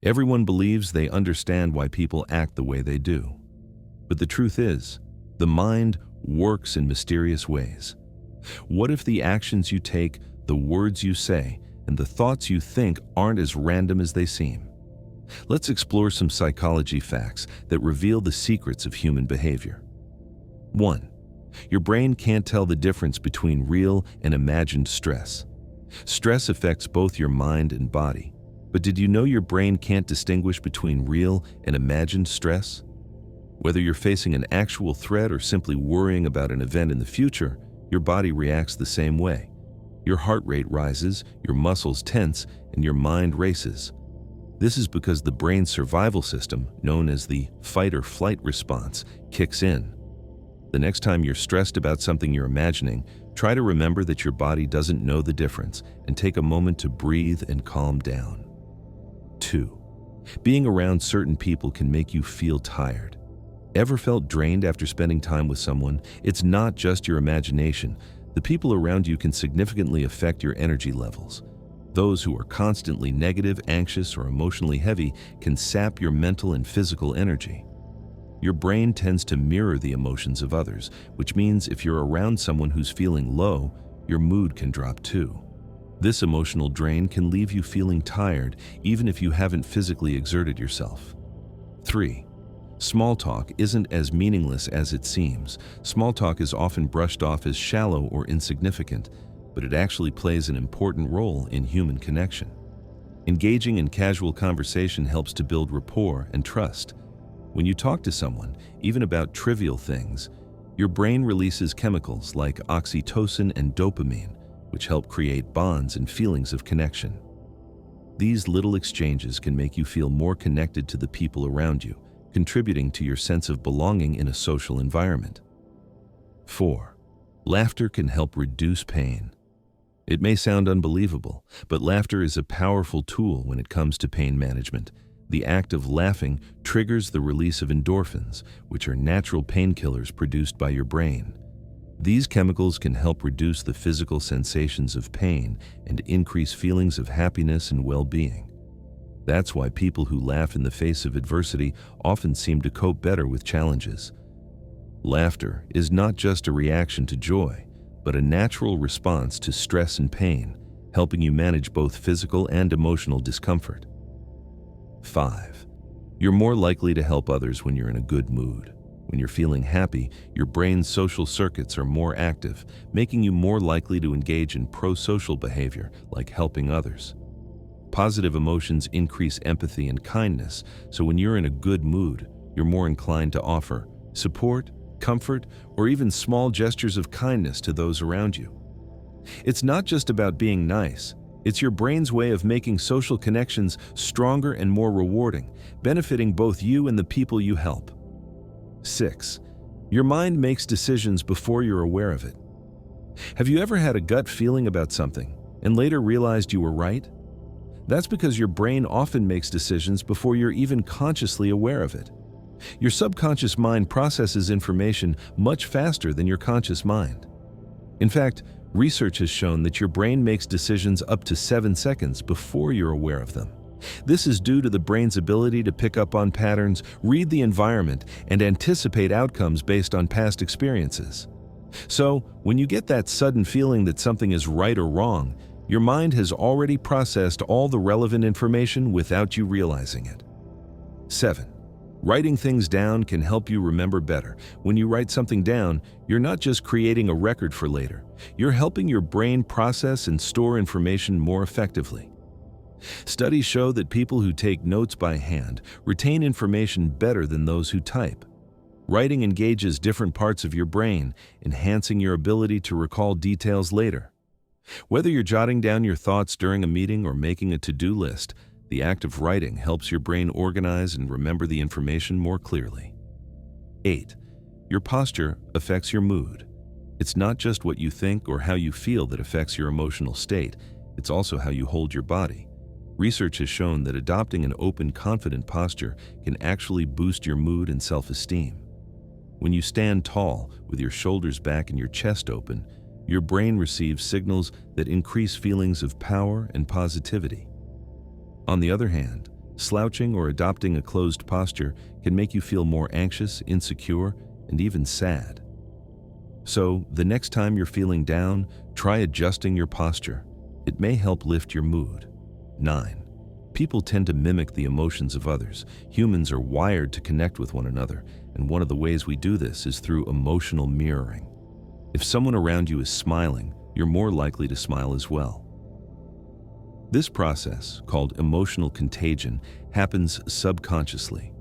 Everyone believes they understand why people act the way they do. But the truth is, the mind works in mysterious ways. What if the actions you take, the words you say, and the thoughts you think aren't as random as they seem? Let's explore some psychology facts that reveal the secrets of human behavior. 1. Your brain can't tell the difference between real and imagined stress. Stress affects both your mind and body. But did you know your brain can't distinguish between real and imagined stress? Whether you're facing an actual threat or simply worrying about an event in the future, your body reacts the same way. Your heart rate rises, your muscles tense, and your mind races. This is because the brain's survival system, known as the fight or flight response, kicks in. The next time you're stressed about something you're imagining, try to remember that your body doesn't know the difference and take a moment to breathe and calm down. 2. Being around certain people can make you feel tired. Ever felt drained after spending time with someone? It's not just your imagination. The people around you can significantly affect your energy levels. Those who are constantly negative, anxious, or emotionally heavy can sap your mental and physical energy. Your brain tends to mirror the emotions of others, which means if you're around someone who's feeling low, your mood can drop too. This emotional drain can leave you feeling tired even if you haven't physically exerted yourself. 3. Small talk isn't as meaningless as it seems. Small talk is often brushed off as shallow or insignificant, but it actually plays an important role in human connection. Engaging in casual conversation helps to build rapport and trust. When you talk to someone, even about trivial things, your brain releases chemicals like oxytocin and dopamine, which help create bonds and feelings of connection. These little exchanges can make you feel more connected to the people around you, contributing to your sense of belonging in a social environment. 4. Laughter can help reduce pain. It may sound unbelievable, but laughter is a powerful tool when it comes to pain management. The act of laughing triggers the release of endorphins, which are natural painkillers produced by your brain. These chemicals can help reduce the physical sensations of pain and increase feelings of happiness and well-being. That's why people who laugh in the face of adversity often seem to cope better with challenges. Laughter is not just a reaction to joy, but a natural response to stress and pain, helping you manage both physical and emotional discomfort. 5. You're more likely to help others when you're in a good mood. When you're feeling happy, your brain's social circuits are more active, making you more likely to engage in pro-social behavior, like helping others. Positive emotions increase empathy and kindness, so when you're in a good mood, you're more inclined to offer support, comfort, or even small gestures of kindness to those around you. It's not just about being nice. It's your brain's way of making social connections stronger and more rewarding, benefiting both you and the people you help. 6. Your mind makes decisions before you're aware of it. Have you ever had a gut feeling about something and later realized you were right? That's because your brain often makes decisions before you're even consciously aware of it. Your subconscious mind processes information much faster than your conscious mind. In fact, research has shown that your brain makes decisions up to 7 seconds before you're aware of them. This is due to the brain's ability to pick up on patterns, read the environment, and anticipate outcomes based on past experiences. So, when you get that sudden feeling that something is right or wrong, your mind has already processed all the relevant information without you realizing it. 7. Writing things down can help you remember better. When you write something down, you're not just creating a record for later. You're helping your brain process and store information more effectively. Studies show that people who take notes by hand retain information better than those who type. Writing engages different parts of your brain, enhancing your ability to recall details later. Whether you're jotting down your thoughts during a meeting or making a to-do list, the act of writing helps your brain organize and remember the information more clearly. 8. Your posture affects your mood. It's not just what you think or how you feel that affects your emotional state, it's also how you hold your body. Research has shown that adopting an open, confident posture can actually boost your mood and self-esteem. When you stand tall, with your shoulders back and your chest open, your brain receives signals that increase feelings of power and positivity. On the other hand, Slouching or adopting a closed posture can make you feel more anxious, insecure, and even sad. So, the next time you're feeling down, try adjusting your posture. It may help lift your mood. 9. People tend to mimic the emotions of others. Humans are wired to connect with one another, and one of the ways we do this is through emotional mirroring. If someone around you is smiling, you're more likely to smile as well. This process, called emotional contagion, happens subconsciously.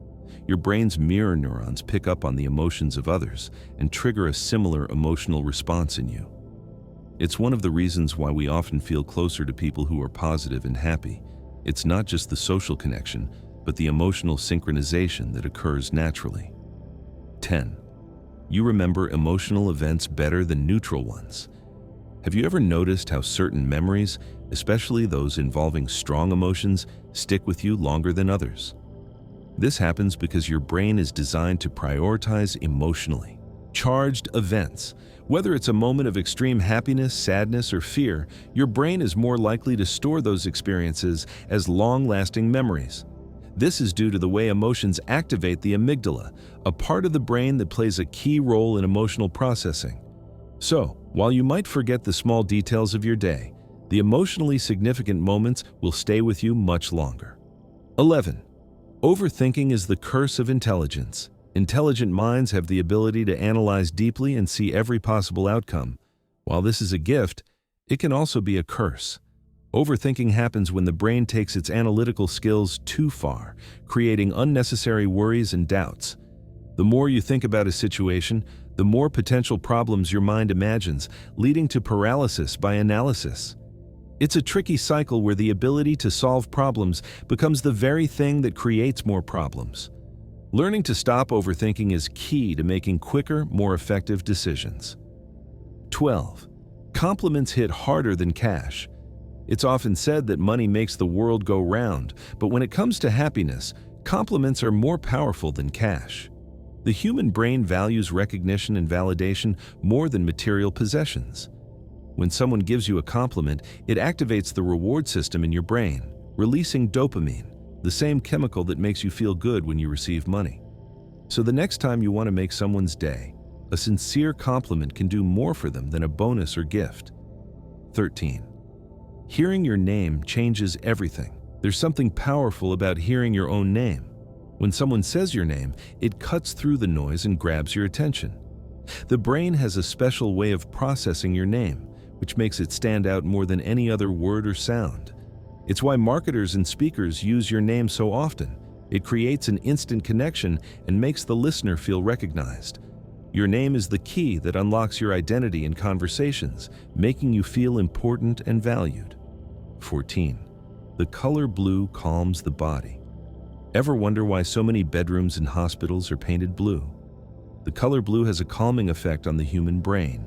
Your brain's mirror neurons pick up on the emotions of others and trigger a similar emotional response in you. It's one of the reasons why we often feel closer to people who are positive and happy. It's not just the social connection, but the emotional synchronization that occurs naturally. 10. You remember emotional events better than neutral ones. Have you ever noticed how certain memories, especially those involving strong emotions, stick with you longer than others? This happens because your brain is designed to prioritize emotionally charged events. Whether it's a moment of extreme happiness, sadness, or fear, your brain is more likely to store those experiences as long-lasting memories. This is due to the way emotions activate the amygdala, a part of the brain that plays a key role in emotional processing. So, while you might forget the small details of your day, the emotionally significant moments will stay with you much longer. 11. Overthinking is the curse of intelligence. Intelligent minds have the ability to analyze deeply and see every possible outcome. While this is a gift, it can also be a curse. Overthinking happens when the brain takes its analytical skills too far, creating unnecessary worries and doubts. The more you think about a situation, the more potential problems your mind imagines, leading to paralysis by analysis. It's a tricky cycle where the ability to solve problems becomes the very thing that creates more problems. Learning to stop overthinking is key to making quicker, more effective decisions. 12. Compliments hit harder than cash. It's often said that money makes the world go round, but when it comes to happiness, compliments are more powerful than cash. The human brain values recognition and validation more than material possessions. When someone gives you a compliment, it activates the reward system in your brain, releasing dopamine, the same chemical that makes you feel good when you receive money. So the next time you want to make someone's day, a sincere compliment can do more for them than a bonus or gift. 13. Hearing your name changes everything. There's something powerful about hearing your own name. When someone says your name, it cuts through the noise and grabs your attention. The brain has a special way of processing your name, which makes it stand out more than any other word or sound. It's why marketers and speakers use your name so often. It creates an instant connection and makes the listener feel recognized. Your name is the key that unlocks your identity in conversations, making you feel important and valued. 14. The color blue calms the body. Ever wonder why so many bedrooms in hospitals are painted blue? The color blue has a calming effect on the human brain.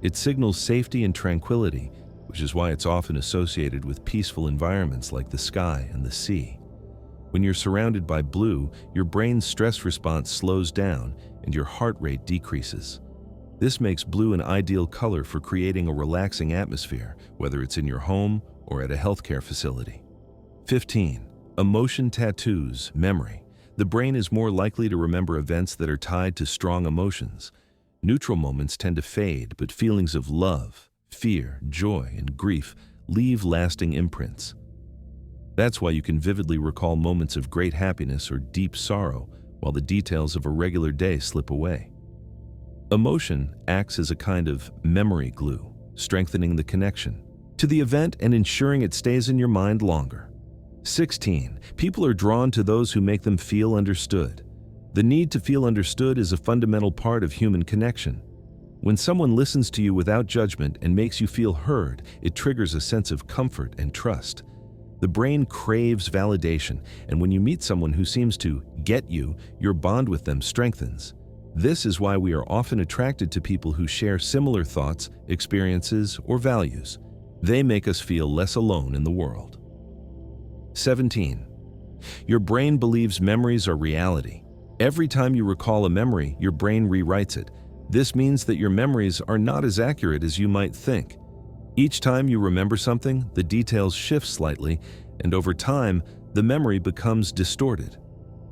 It signals safety and tranquility, which is why it's often associated with peaceful environments like the sky and the sea. When you're surrounded by blue, your brain's stress response slows down and your heart rate decreases. This makes blue an ideal color for creating a relaxing atmosphere, whether it's in your home or at a healthcare facility. 15. Emotion tattoos, memory. The brain is more likely to remember events that are tied to strong emotions. Neutral moments tend to fade, but feelings of love, fear, joy, and grief leave lasting imprints. That's why you can vividly recall moments of great happiness or deep sorrow, while the details of a regular day slip away. Emotion acts as a kind of memory glue, strengthening the connection to the event and ensuring it stays in your mind longer. 16. People are drawn to those who make them feel understood. The need to feel understood is a fundamental part of human connection. When someone listens to you without judgment and makes you feel heard, it triggers a sense of comfort and trust. The brain craves validation, and when you meet someone who seems to get you, your bond with them strengthens. This is why we are often attracted to people who share similar thoughts, experiences, or values. They make us feel less alone in the world. 17. Your brain believes memories are reality. Every time you recall a memory, your brain rewrites it. This means that your memories are not as accurate as you might think. Each time you remember something, the details shift slightly, and over time, the memory becomes distorted.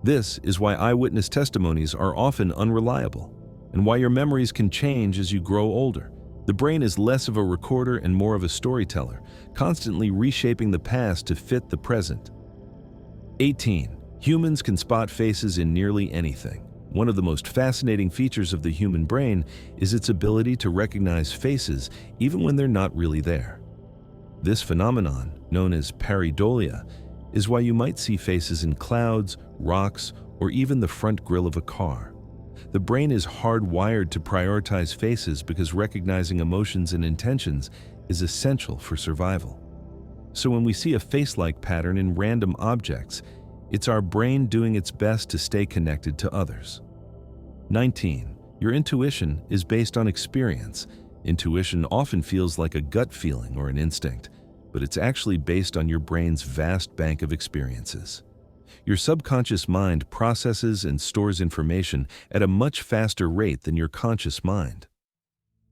This is why eyewitness testimonies are often unreliable, and why your memories can change as you grow older. The brain is less of a recorder and more of a storyteller, constantly reshaping the past to fit the present. 18. Humans can spot faces in nearly anything. One of the most fascinating features of the human brain is its ability to recognize faces even when they're not really there. This phenomenon, known as pareidolia, is why you might see faces in clouds, rocks, or even the front grille of a car. The brain is hardwired to prioritize faces because recognizing emotions and intentions is essential for survival. So when we see a face-like pattern in random objects, it's our brain doing its best to stay connected to others. 19. Your intuition is based on experience. Intuition often feels like a gut feeling or an instinct, but it's actually based on your brain's vast bank of experiences. Your subconscious mind processes and stores information at a much faster rate than your conscious mind.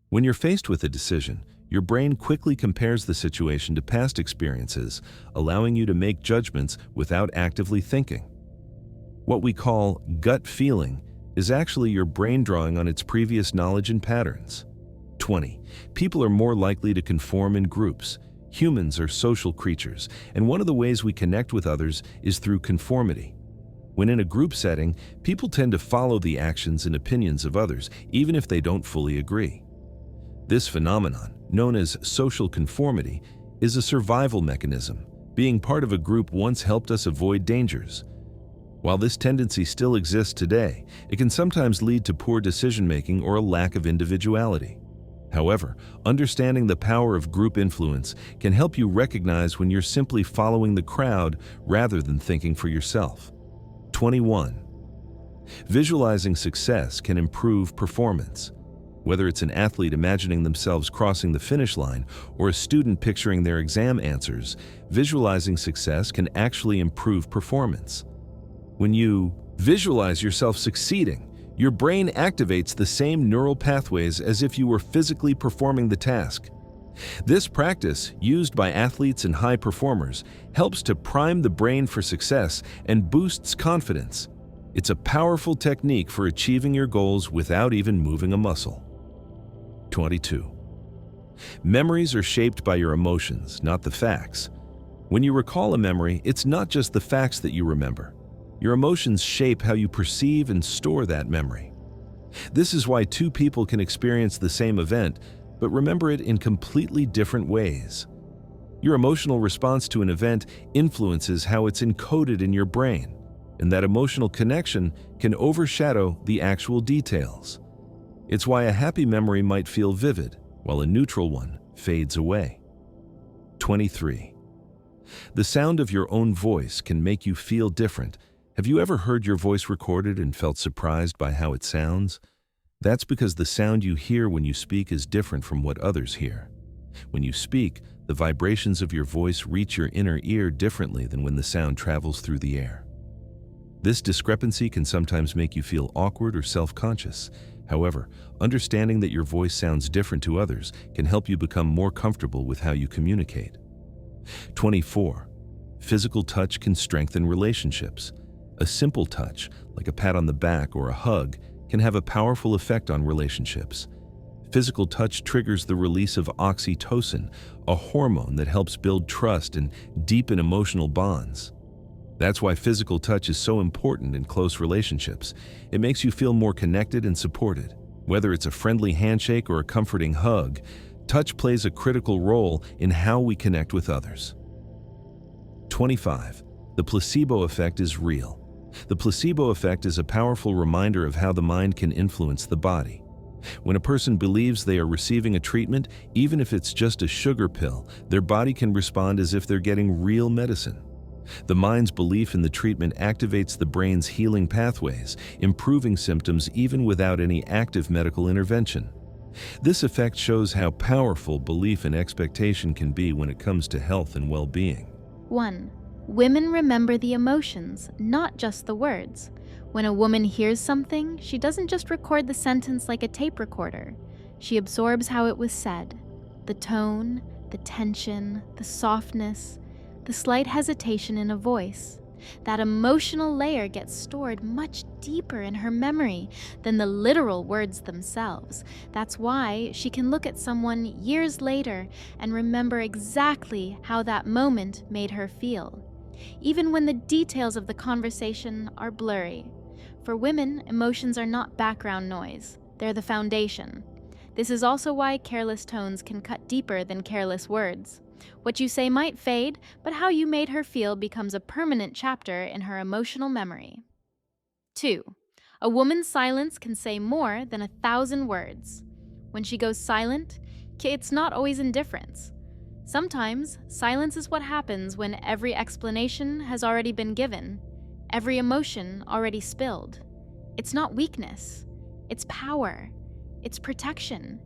When you're faced with a decision, your brain quickly compares the situation to past experiences, allowing you to make judgments without actively thinking. What we call gut feeling is actually your brain drawing on its previous knowledge and patterns. 20. People are more likely to conform in groups. Humans are social creatures, and one of the ways we connect with others is through conformity. When in a group setting, people tend to follow the actions and opinions of others, even if they don't fully agree. This phenomenon, known as social conformity, is a survival mechanism. Being part of a group once helped us avoid dangers. While this tendency still exists today, it can sometimes lead to poor decision-making or a lack of individuality. However, understanding the power of group influence can help you recognize when you're simply following the crowd rather than thinking for yourself. 21. Visualizing success can improve performance. Whether it's an athlete imagining themselves crossing the finish line or a student picturing their exam answers, visualizing success can actually improve performance. When you visualize yourself succeeding, your brain activates the same neural pathways as if you were physically performing the task. This practice, used by athletes and high performers, helps to prime the brain for success and boosts confidence. It's a powerful technique for achieving your goals without even moving a muscle. 22. Memories are shaped by your emotions, not the facts. When you recall a memory, it's not just the facts that you remember. Your emotions shape how you perceive and store that memory. This is why two people can experience the same event, but remember it in completely different ways. Your emotional response to an event influences how it's encoded in your brain, and that emotional connection can overshadow the actual details. It's why a happy memory might feel vivid, while a neutral one fades away. 23. The sound of your own voice can make you feel different. Have you ever heard your voice recorded and felt surprised by how it sounds? That's because the sound you hear when you speak is different from what others hear. When you speak, the vibrations of your voice reach your inner ear differently than when the sound travels through the air. This discrepancy can sometimes make you feel awkward or self-conscious. However, understanding that your voice sounds different to others can help you become more comfortable with how you communicate. 24. Physical touch can strengthen relationships. A simple touch, like a pat on the back or a hug, can have a powerful effect on relationships. Physical touch triggers the release of oxytocin, a hormone that helps build trust and deepen emotional bonds. That's why physical touch is so important in close relationships. It makes you feel more connected and supported. Whether it's a friendly handshake or a comforting hug, touch plays a critical role in how we connect with others. 25. The placebo effect is real. The placebo effect is a powerful reminder of how the mind can influence the body. When a person believes they are receiving a treatment, even if it's just a sugar pill, their body can respond as if they're getting real medicine. The mind's belief in the treatment activates the brain's healing pathways, improving symptoms even without any active medical intervention. This effect shows how powerful belief and expectation can be when it comes to health and well-being. 1. Women remember the emotions, not just the words. When a woman hears something, she doesn't just record the sentence like a tape recorder. She absorbs how it was said, the tone, the tension, the softness. the slight hesitation in a voice. That emotional layer gets stored much deeper in her memory than the literal words themselves. That's why she can look at someone years later and remember exactly how that moment made her feel, even when the details of the conversation are blurry. For women, emotions are not background noise, they're the foundation. This is also why careless tones can cut deeper than careless words. What you say might fade, but how you made her feel becomes a permanent chapter in her emotional memory. 2. A woman's silence can say more than 1,000 words. When she goes silent, it's not always indifference. Sometimes, silence is what happens when every explanation has already been given, every emotion already spilled. It's not weakness. It's power. It's protection.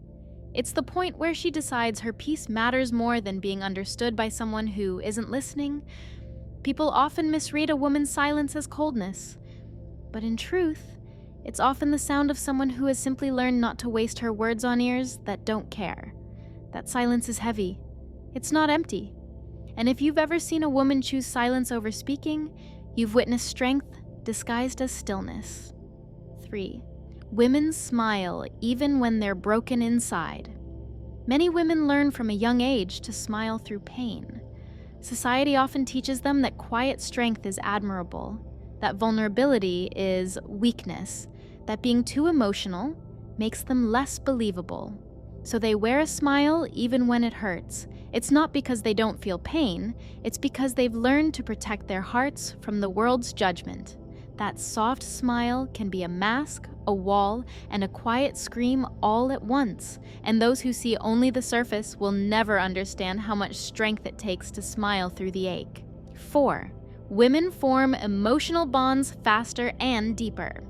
It's the point where she decides her peace matters more than being understood by someone who isn't listening. People often misread a woman's silence as coldness. But in truth, it's often the sound of someone who has simply learned not to waste her words on ears that don't care. That silence is heavy. It's not empty. And if you've ever seen a woman choose silence over speaking, you've witnessed strength disguised as stillness. 3. Women smile even when they're broken inside. Many women learn from a young age to smile through pain. Society often teaches them that quiet strength is admirable, that vulnerability is weakness, that being too emotional makes them less believable. So they wear a smile even when it hurts. It's not because they don't feel pain, it's because they've learned to protect their hearts from the world's judgment. That soft smile can be a mask, a wall, and a quiet scream all at once, and those who see only the surface will never understand how much strength it takes to smile through the ache. 4. Women form emotional bonds faster and deeper.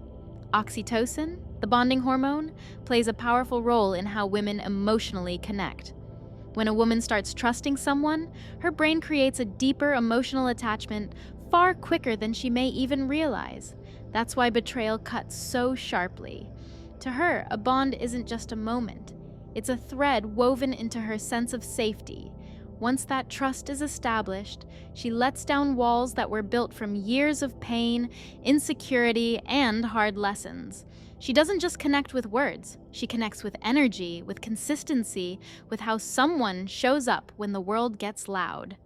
Oxytocin, the bonding hormone, plays a powerful role in how women emotionally connect. When a woman starts trusting someone, her brain creates a deeper emotional attachment far quicker than she may even realize. That's why betrayal cuts so sharply. To her, a bond isn't just a moment. It's a thread woven into her sense of safety. Once that trust is established, she lets down walls that were built from years of pain, insecurity, and hard lessons. She doesn't just connect with words. She connects with energy, with consistency, with how someone shows up when the world gets loud.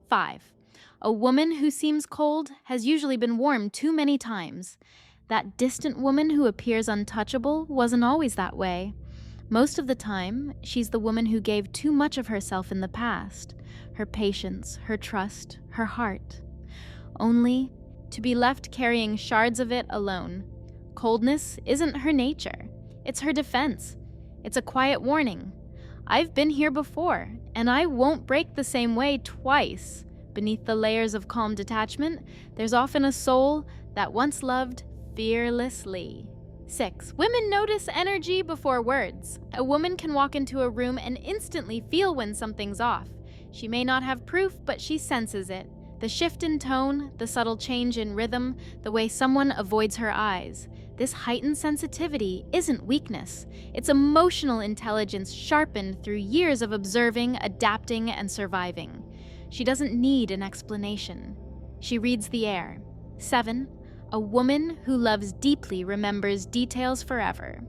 5. A woman who seems cold has usually been warm too many times. That distant woman who appears untouchable wasn't always that way. Most of the time, she's the woman who gave too much of herself in the past. Her patience, her trust, her heart. Only to be left carrying shards of it alone. Coldness isn't her nature. It's her defense. It's a quiet warning. I've been here before, and I won't break the same way twice. Beneath the layers of calm detachment, there's often a soul that once loved fearlessly. 6. Women notice energy before words. A woman can walk into a room and instantly feel when something's off. She may not have proof, but she senses it. The shift in tone, the subtle change in rhythm, the way someone avoids her eyes. This heightened sensitivity isn't weakness. It's emotional intelligence sharpened through years of observing, adapting, and surviving. She doesn't need an explanation. She reads the air. 7. A woman who loves deeply remembers details forever.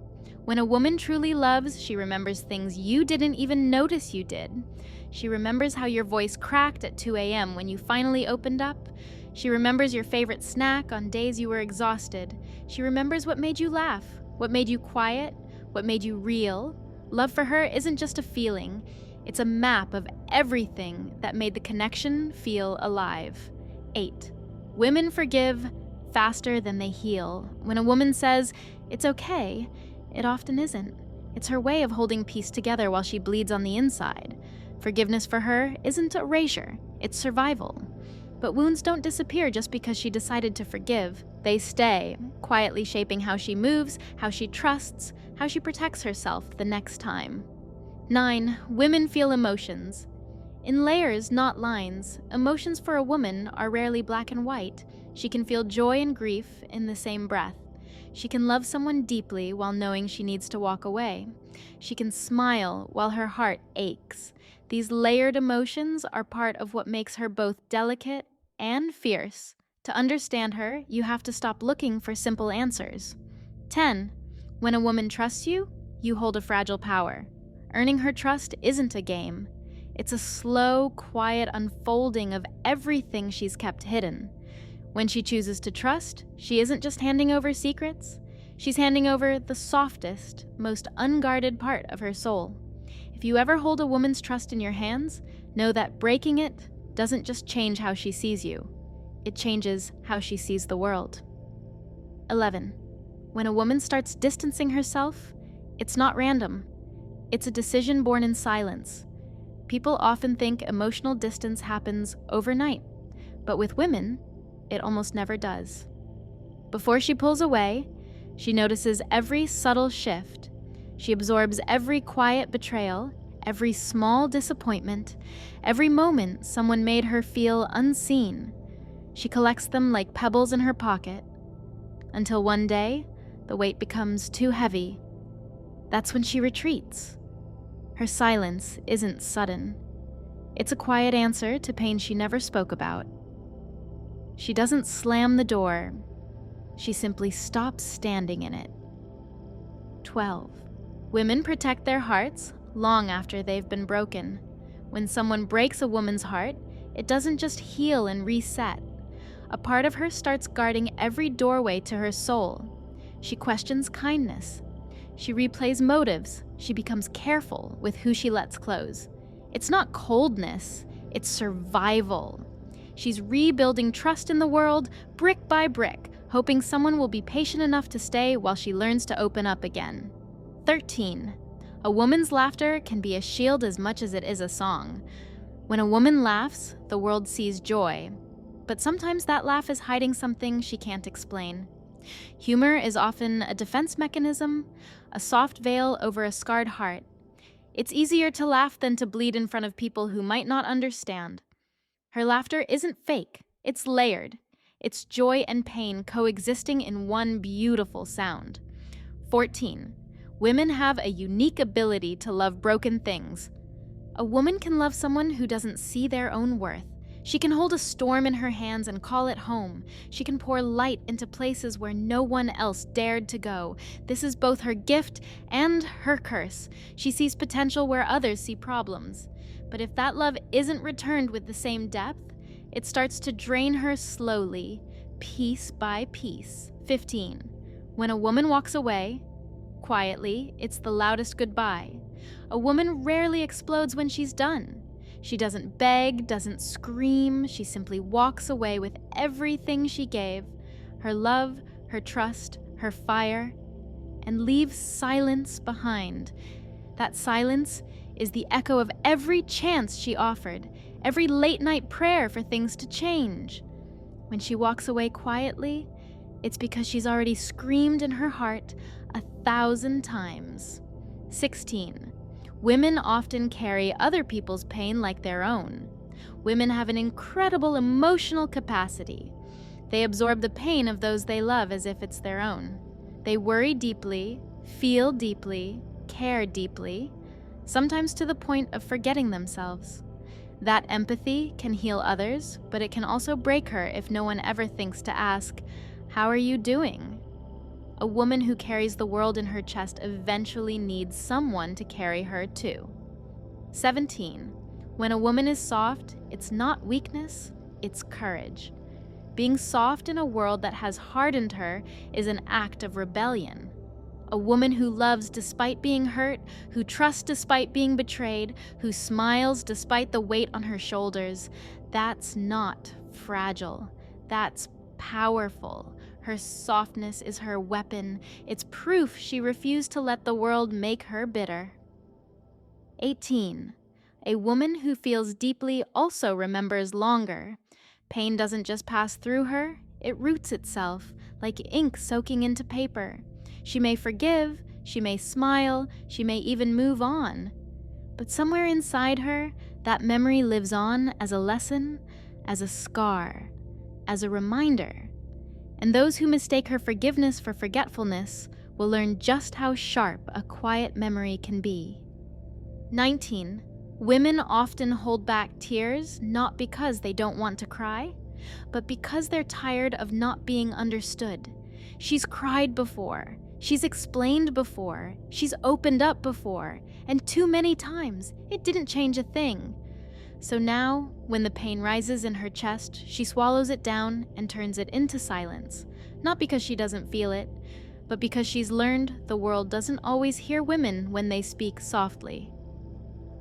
When a woman truly loves, she remembers things you didn't even notice you did. She remembers how your voice cracked at 2 a.m. when you finally opened up. She remembers your favorite snack on days you were exhausted. She remembers what made you laugh, what made you quiet, what made you real. Love for her isn't just a feeling. It's a map of everything that made the connection feel alive. 8. Women forgive faster than they heal. When a woman says, "It's okay," it often isn't. It's her way of holding peace together while she bleeds on the inside. Forgiveness for her isn't erasure, it's survival. But wounds don't disappear just because she decided to forgive. They stay, quietly shaping how she moves, how she trusts, how she protects herself the next time. 9. Women feel emotions. In layers, not lines, emotions for a woman are rarely black and white. She can feel joy and grief in the same breath. She can love someone deeply while knowing she needs to walk away. She can smile while her heart aches. These layered emotions are part of what makes her both delicate and fierce. To understand her, you have to stop looking for simple answers. 10. When a woman trusts you, you hold a fragile power. Earning her trust isn't a game. It's a slow, quiet unfolding of everything she's kept hidden. When she chooses to trust, she isn't just handing over secrets. She's handing over the softest, most unguarded part of her soul. If you ever hold a woman's trust in your hands, know that breaking it doesn't just change how she sees you. It changes how she sees the world. 11. When a woman starts distancing herself, it's not random. It's a decision born in silence. People often think emotional distance happens overnight, but with women, it almost never does. Before she pulls away, she notices every subtle shift. She absorbs every quiet betrayal, every small disappointment, every moment someone made her feel unseen. She collects them like pebbles in her pocket, until one day, the weight becomes too heavy. That's when she retreats. Her silence isn't sudden. It's a quiet answer to pain she never spoke about. She doesn't slam the door. She simply stops standing in it. 12. Women protect their hearts long after they've been broken. When someone breaks a woman's heart, it doesn't just heal and reset. A part of her starts guarding every doorway to her soul. She questions kindness. She replays motives. She becomes careful with who she lets close. It's not coldness, it's survival. She's rebuilding trust in the world, brick by brick, hoping someone will be patient enough to stay while she learns to open up again. 13. A woman's laughter can be a shield as much as it is a song. When a woman laughs, the world sees joy. But sometimes that laugh is hiding something she can't explain. Humor is often a defense mechanism, a soft veil over a scarred heart. It's easier to laugh than to bleed in front of people who might not understand. Her laughter isn't fake, it's layered. It's joy and pain coexisting in one beautiful sound. 14. Women have a unique ability to love broken things. A woman can love someone who doesn't see their own worth. She can hold a storm in her hands and call it home. She can pour light into places where no one else dared to go. This is both her gift and her curse. She sees potential where others see problems. But if that love isn't returned with the same depth, it starts to drain her slowly, piece by piece. 15. When a woman walks away, quietly, it's the loudest goodbye. A woman rarely explodes when she's done. She doesn't beg, doesn't scream, she simply walks away with everything she gave, her love, her trust, her fire, and leaves silence behind. That silence is the echo of every chance she offered, every late-night prayer for things to change. When she walks away quietly, it's because she's already screamed in her heart 1,000 times. 16. Women often carry other people's pain like their own. Women have an incredible emotional capacity. They absorb the pain of those they love as if it's their own. They worry deeply, feel deeply, care deeply, sometimes to the point of forgetting themselves. That empathy can heal others, but it can also break her if no one ever thinks to ask, "How are you doing?" A woman who carries the world in her chest eventually needs someone to carry her too. 17. When a woman is soft, it's not weakness, it's courage. Being soft in a world that has hardened her is an act of rebellion. A woman who loves despite being hurt, who trusts despite being betrayed, who smiles despite the weight on her shoulders, that's not fragile. That's powerful. Her softness is her weapon. It's proof she refused to let the world make her bitter. 18. A woman who feels deeply also remembers longer. Pain doesn't just pass through her, it roots itself, like ink soaking into paper. She may forgive, she may smile, she may even move on. But somewhere inside her, that memory lives on as a lesson, as a scar, as a reminder. And those who mistake her forgiveness for forgetfulness will learn just how sharp a quiet memory can be. 19. Women often hold back tears not because they don't want to cry, but because they're tired of not being understood. She's cried before, she's explained before, she's opened up before, and too many times it didn't change a thing. So now, when the pain rises in her chest, she swallows it down and turns it into silence, not because she doesn't feel it, but because she's learned the world doesn't always hear women when they speak softly.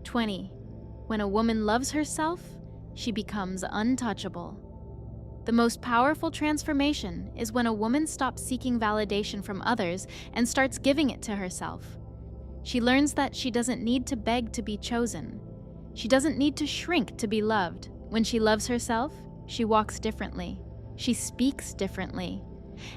20. When a woman loves herself, she becomes untouchable. The most powerful transformation is when a woman stops seeking validation from others and starts giving it to herself. She learns that she doesn't need to beg to be chosen. She doesn't need to shrink to be loved. When she loves herself, she walks differently. She speaks differently.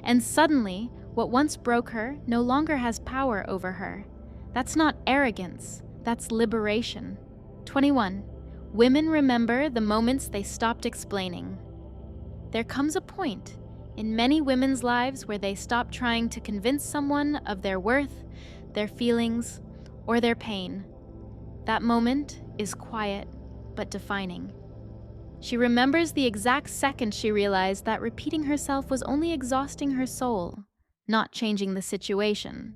And suddenly, what once broke her no longer has power over her. That's not arrogance, that's liberation. 21. Women remember the moments they stopped explaining. There comes a point in many women's lives where they stop trying to convince someone of their worth, their feelings, or their pain. That moment is quiet, but defining. She remembers the exact second she realized that repeating herself was only exhausting her soul, not changing the situation.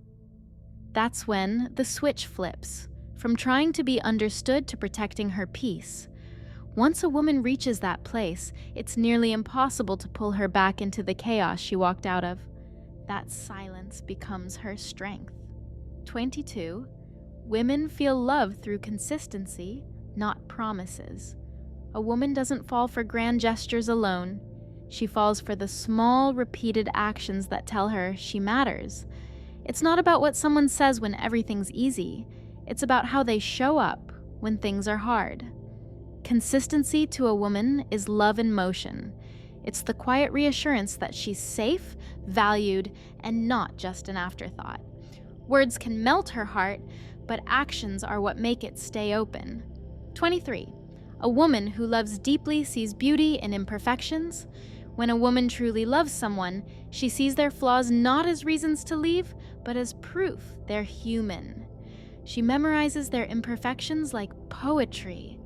That's when the switch flips, from trying to be understood to protecting her peace. Once a woman reaches that place, it's nearly impossible to pull her back into the chaos she walked out of. That silence becomes her strength. 22. Women feel love through consistency, not promises. A woman doesn't fall for grand gestures alone. She falls for the small, repeated actions that tell her she matters. It's not about what someone says when everything's easy. It's about how they show up when things are hard. Consistency to a woman is love in motion. It's the quiet reassurance that she's safe, valued, and not just an afterthought. Words can melt her heart, but actions are what make it stay open. 23. A woman who loves deeply sees beauty in imperfections. When a woman truly loves someone, she sees their flaws not as reasons to leave, but as proof they're human. She memorizes their imperfections like poetry,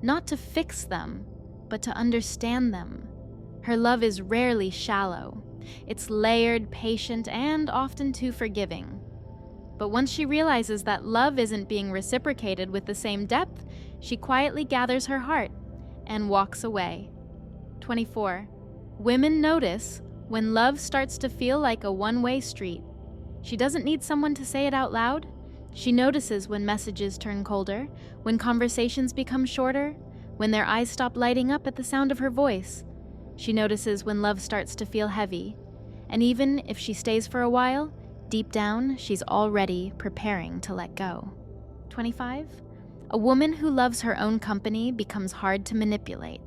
not to fix them, but to understand them. Her love is rarely shallow. It's layered, patient, and often too forgiving. But once she realizes that love isn't being reciprocated with the same depth, she quietly gathers her heart and walks away. 24. Women notice when love starts to feel like a one-way street. She doesn't need someone to say it out loud. She notices when messages turn colder, when conversations become shorter, when their eyes stop lighting up at the sound of her voice. She notices when love starts to feel heavy. And even if she stays for a while, deep down, she's already preparing to let go. 25. A woman who loves her own company becomes hard to manipulate.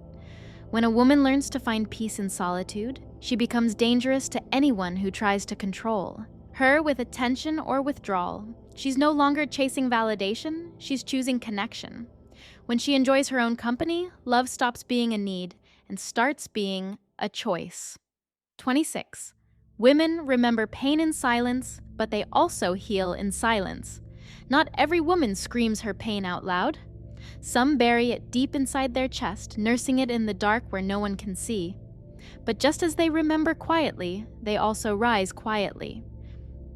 When a woman learns to find peace in solitude, she becomes dangerous to anyone who tries to control her with attention or withdrawal. She's no longer chasing validation, she's choosing connection. When she enjoys her own company, love stops being a need and starts being a choice. 26. Women remember pain in silence, but they also heal in silence. Not every woman screams her pain out loud. Some bury it deep inside their chest, nursing it in the dark where no one can see. But just as they remember quietly, they also rise quietly.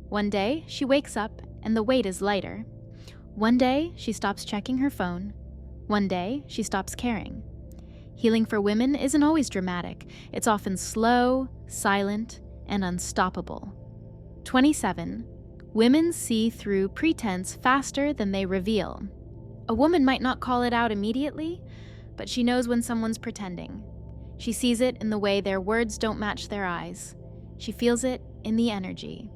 One day, she wakes up and the weight is lighter. One day, she stops checking her phone. One day, she stops caring. Healing for women isn't always dramatic. It's often slow, silent, and unstoppable. 27. Women see through pretense faster than they reveal. A woman might not call it out immediately, but she knows when someone's pretending. She sees it in the way their words don't match their eyes. She feels it in the energy.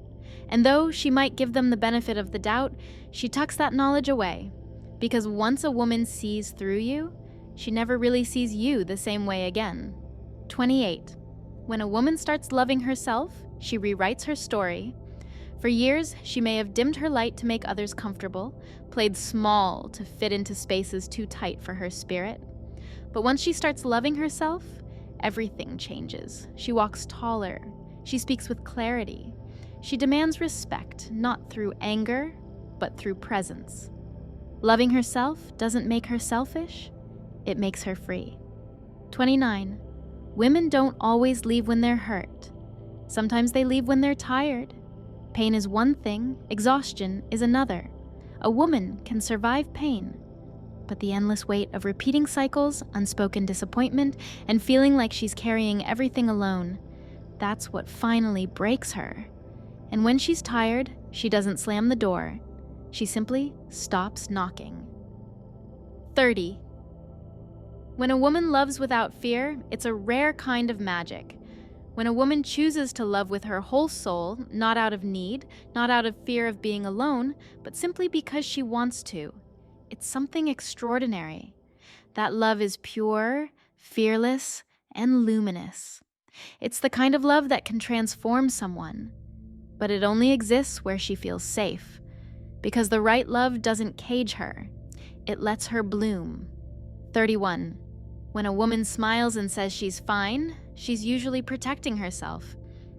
And though she might give them the benefit of the doubt, she tucks that knowledge away. Because once a woman sees through you, she never really sees you the same way again. 28. When a woman starts loving herself, she rewrites her story. For years, she may have dimmed her light to make others comfortable, played small to fit into spaces too tight for her spirit. But once she starts loving herself, everything changes. She walks taller. She speaks with clarity. She demands respect, not through anger, but through presence. Loving herself doesn't make her selfish, it makes her free. 29. Women don't always leave when they're hurt. Sometimes they leave when they're tired. Pain is one thing, exhaustion is another. A woman can survive pain, but the endless weight of repeating cycles, unspoken disappointment, and feeling like she's carrying everything alone, that's what finally breaks her. And when she's tired, she doesn't slam the door. She simply stops knocking. 30. When a woman loves without fear, it's a rare kind of magic. When a woman chooses to love with her whole soul, not out of need, not out of fear of being alone, but simply because she wants to, it's something extraordinary. That love is pure, fearless, and luminous. It's the kind of love that can transform someone, but it only exists where she feels safe, because the right love doesn't cage her, it lets her bloom. 31. When a woman smiles and says she's fine, she's usually protecting herself.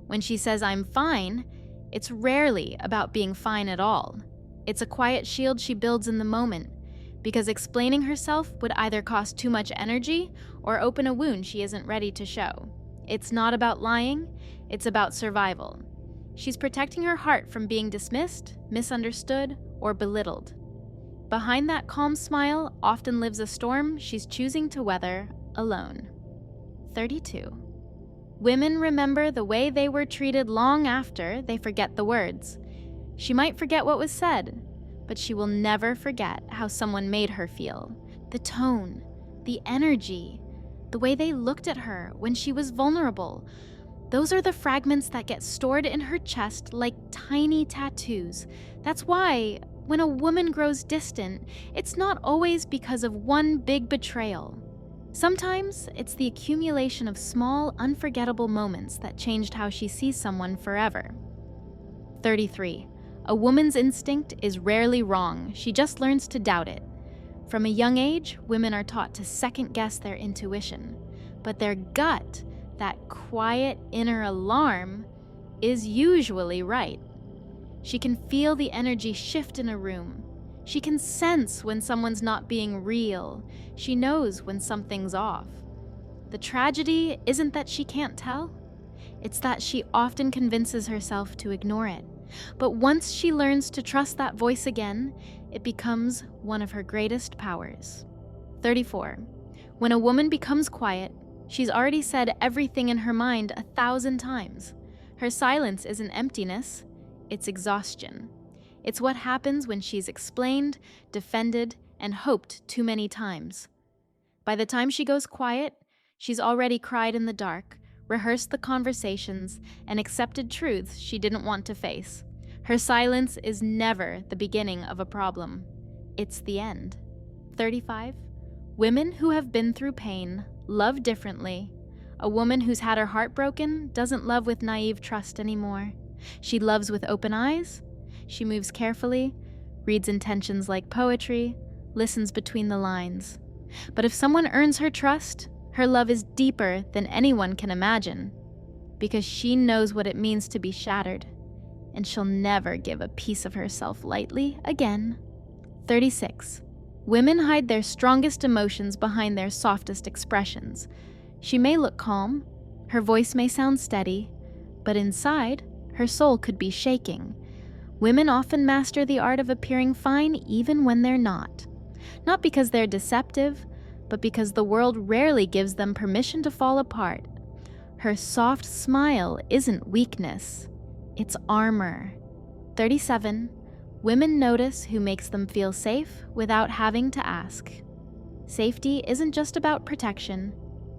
When she says I'm fine, it's rarely about being fine at all. It's a quiet shield she builds in the moment, because explaining herself would either cost too much energy or open a wound she isn't ready to show. It's not about lying, it's about survival. She's protecting her heart from being dismissed, misunderstood, or belittled. Behind that calm smile often lives a storm she's choosing to weather alone. 32. Women remember the way they were treated long after they forget the words. She might forget what was said, but she will never forget how someone made her feel. The tone, the energy, the way they looked at her when she was vulnerable. Those are the fragments that get stored in her chest like tiny tattoos. That's why, when a woman grows distant, it's not always because of one big betrayal. Sometimes it's the accumulation of small, unforgettable moments that changed how she sees someone forever. 33. A woman's instinct is rarely wrong, she just learns to doubt it. From a young age, women are taught to second-guess their intuition, but their gut, that quiet inner alarm, is usually right. She can feel the energy shift in a room. She can sense when someone's not being real. She knows when something's off. The tragedy isn't that she can't tell. It's that she often convinces herself to ignore it. But once she learns to trust that voice again, it becomes one of her greatest powers. 34. When a woman becomes quiet, she's already said everything in her mind 1,000 times. Her silence isn't emptiness, it's exhaustion. It's what happens when she's explained, defended, and hoped too many times. By the time she goes quiet, she's already cried in the dark, rehearsed the conversations, and accepted truths she didn't want to face. Her silence is never the beginning of a problem. It's the end. 35. Women who have been through pain love differently. A woman who's had her heart broken doesn't love with naive trust anymore. She loves with open eyes. She moves carefully, reads intentions like poetry, listens between the lines. But if someone earns her trust, her love is deeper than anyone can imagine, because she knows what it means to be shattered, and she'll never give a piece of herself lightly again. 36. Women hide their strongest emotions behind their softest expressions. She may look calm, her voice may sound steady, but inside, her soul could be shaking. Women often master the art of appearing fine even when they're not. Not because they're deceptive, but because the world rarely gives them permission to fall apart. Her soft smile isn't weakness, it's armor. 37. Women notice who makes them feel safe without having to ask. Safety isn't just about protection,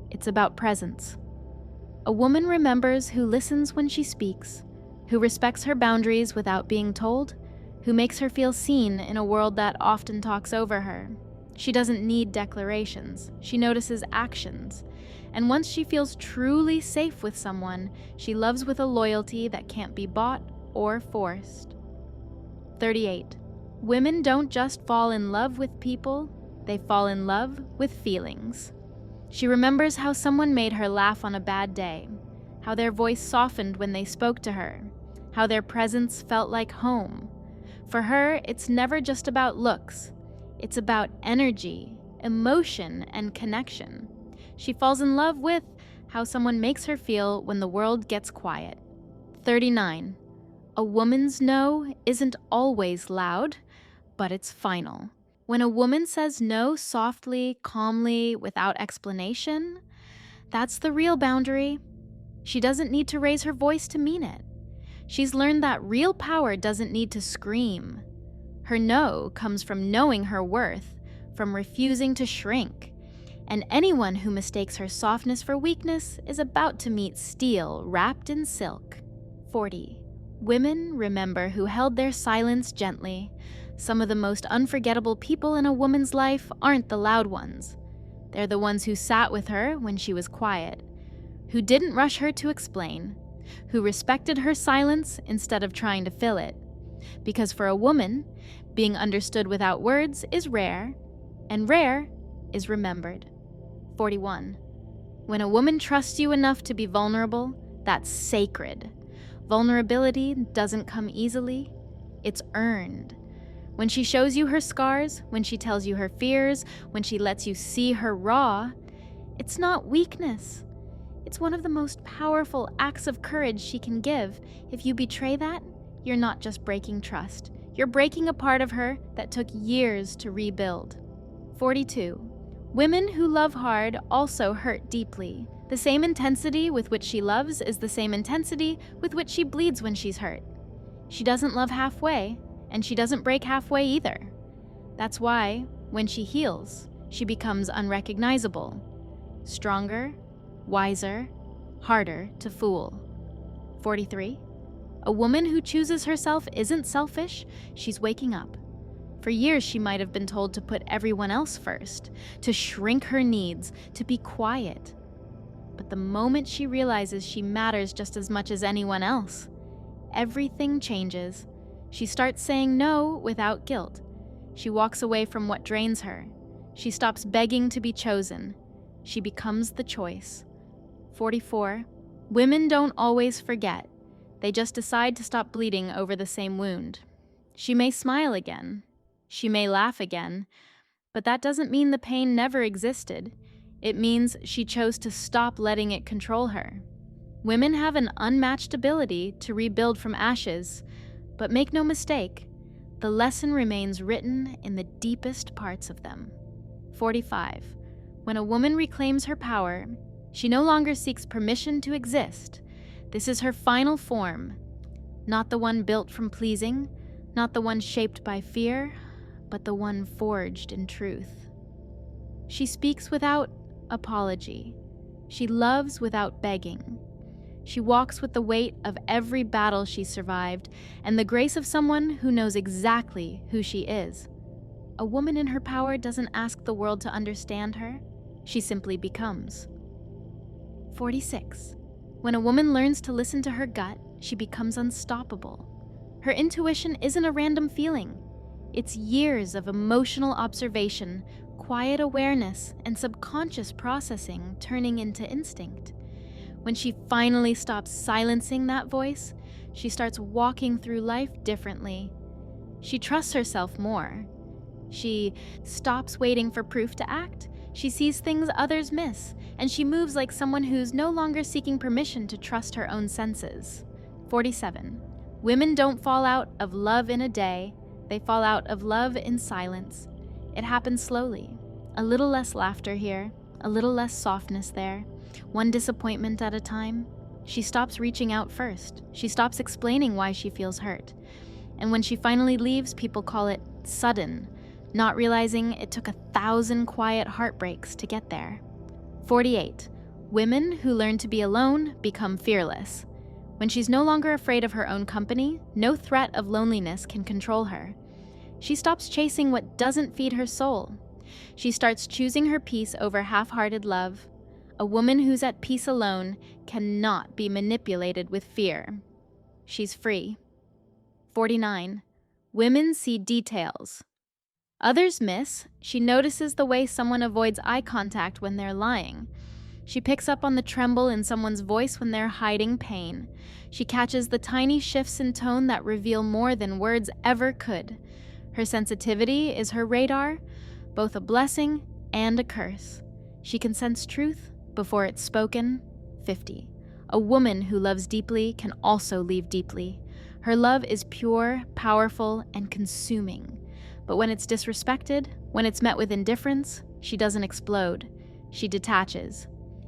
it's about presence. A woman remembers who listens when she speaks, who respects her boundaries without being told, who makes her feel seen in a world that often talks over her. She doesn't need declarations, she notices actions. And once she feels truly safe with someone, she loves with a loyalty that can't be bought or forced. 38. Women don't just fall in love with people, they fall in love with feelings. She remembers how someone made her laugh on a bad day, how their voice softened when they spoke to her, how their presence felt like home. For her, it's never just about looks. It's about energy, emotion, and connection. She falls in love with how someone makes her feel when the world gets quiet. 39. A woman's no isn't always loud, but it's final. When a woman says no softly, calmly, without explanation, that's the real boundary. She doesn't need to raise her voice to mean it. She's learned that real power doesn't need to scream. Her no comes from knowing her worth, from refusing to shrink. And anyone who mistakes her softness for weakness is about to meet steel wrapped in silk. 40. Women remember who held their silence gently. Some of the most unforgettable people in a woman's life aren't the loud ones. They're the ones who sat with her when she was quiet, who didn't rush her to explain, who respected her silence instead of trying to fill it. Because for a woman, being understood without words is rare, and rare is remembered. 41. When a woman trusts you enough to be vulnerable, that's sacred. Vulnerability doesn't come easily, it's earned. When she shows you her scars, when she tells you her fears, when she lets you see her raw, it's not weakness. It's one of the most powerful acts of courage she can give. If you betray that, you're not just breaking trust. You're breaking a part of her that took years to rebuild. 42. Women who love hard also hurt deeply. The same intensity with which she loves is the same intensity with which she bleeds when she's hurt. She doesn't love halfway, and she doesn't break halfway either. That's why, when she heals, she becomes unrecognizable, stronger, wiser, harder to fool. 43. A woman who chooses herself isn't selfish, she's waking up. For years, she might have been told to put everyone else first, to shrink her needs, to be quiet. But the moment she realizes she matters just as much as anyone else, everything changes. She starts saying no without guilt. She walks away from what drains her. She stops begging to be chosen. She becomes the choice. 44. Women don't always forget. They just decide to stop bleeding over the same wound. She may smile again. She may laugh again. But that doesn't mean the pain never existed. It means she chose to stop letting it control her. Women have an unmatched ability to rebuild from ashes, but make no mistake, the lesson remains written in the deepest parts of them. 45. When a woman reclaims her power, she no longer seeks permission to exist. This is her final form, not the one built from pleasing, not the one shaped by fear, but the one forged in truth. She speaks without apology. She loves without begging. She walks with the weight of every battle she survived and the grace of someone who knows exactly who she is. A woman in her power doesn't ask the world to understand her. She simply becomes. 46. When a woman learns to listen to her gut, she becomes unstoppable. Her intuition isn't a random feeling. It's years of emotional observation, quiet awareness, and subconscious processing turning into instinct. When she finally stops silencing that voice, she starts walking through life differently. She trusts herself more. She stops waiting for proof to act. She sees things others miss, and she moves like someone who's no longer seeking permission to trust her own senses. 47. Women don't fall out of love in a day. They fall out of love in silence. It happens slowly. A little less laughter here, a little less softness there, one disappointment at a time. She stops reaching out first. She stops explaining why she feels hurt. And when she finally leaves, people call it sudden, not realizing it took 1,000 quiet heartbreaks to get there. 48. Women who learn to be alone become fearless. When she's no longer afraid of her own company, no threat of loneliness can control her. She stops chasing what doesn't feed her soul. She starts choosing her peace over half-hearted love. A woman who's at peace alone cannot be manipulated with fear. She's free. 49. Women see details. Others miss. She notices the way someone avoids eye contact when they're lying, She picks up on the tremble in someone's voice when they're hiding pain. She catches the tiny shifts in tone that reveal more than words ever could. Her sensitivity is her radar, both a blessing and a curse. She can sense truth before it's spoken. 50. A woman who loves deeply can also leave deeply. Her love is pure, powerful, and consuming. But when it's disrespected, when it's met with indifference, she doesn't explode. She detaches.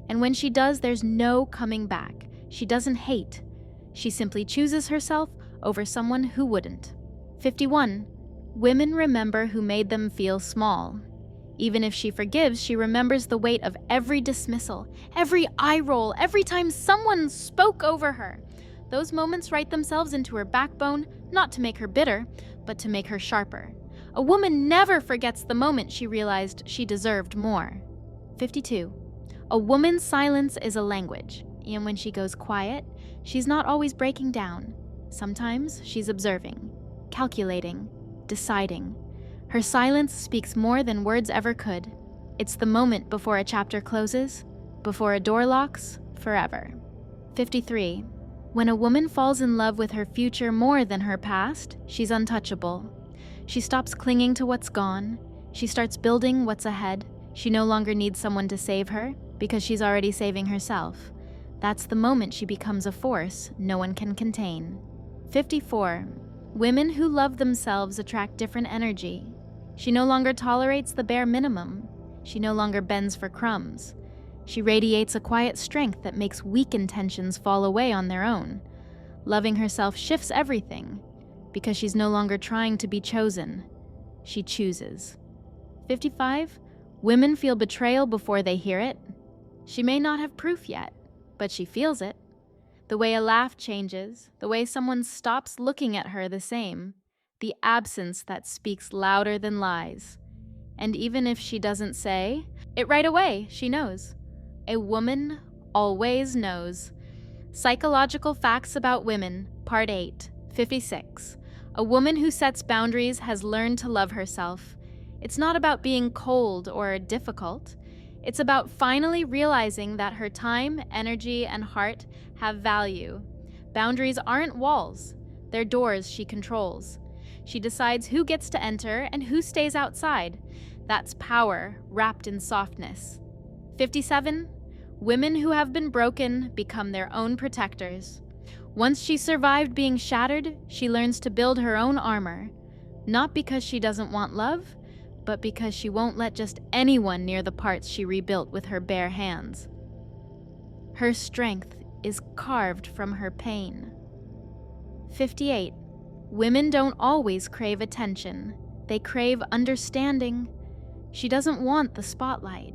And when she does, there's no coming back. She doesn't hate. She simply chooses herself over someone who wouldn't. 51. Women remember who made them feel small. Even if she forgives, she remembers the weight of every dismissal, every eye roll, every time someone spoke over her. Those moments write themselves into her backbone, not to make her bitter, but to make her sharper. A woman never forgets the moment she realized she deserved more. 52. A woman's silence is a language, and when she goes quiet, she's not always breaking down. Sometimes she's observing, calculating, deciding. Her silence speaks more than words ever could. It's the moment before a chapter closes, before a door locks, forever. 53. When a woman falls in love with her future more than her past, she's untouchable. She stops clinging to what's gone. She starts building what's ahead. She no longer needs someone to save her, because she's already saving herself. That's the moment she becomes a force no one can contain. 54. Women who love themselves attract different energy. She no longer tolerates the bare minimum. She no longer bends for crumbs. She radiates a quiet strength that makes weak intentions fall away on their own. Loving herself shifts everything, because she's no longer trying to be chosen. She chooses. 55. Women feel betrayal before they hear it. She may not have proof yet, but she feels it. The way a laugh changes, the way someone stops looking at her the same, the absence that speaks louder than lies. And even if she doesn't say it right away, she knows. A woman always knows. Psychological Facts About Women, Part 8, 56. A woman who sets boundaries has learned to love herself. It's not about being cold or difficult. It's about finally realizing that her time, energy, and heart have value. Boundaries aren't walls. They're doors she controls. She decides who gets to enter and who stays outside. That's power wrapped in softness. 57. Women who have been broken become their own protectors. Once she survived being shattered, she learns to build her own armor. Not because she doesn't want love, but because she won't let just anyone near the parts she rebuilt with her bare hands. Her strength is carved from her pain. 58. Women don't always crave attention. They crave understanding. She doesn't want the spotlight.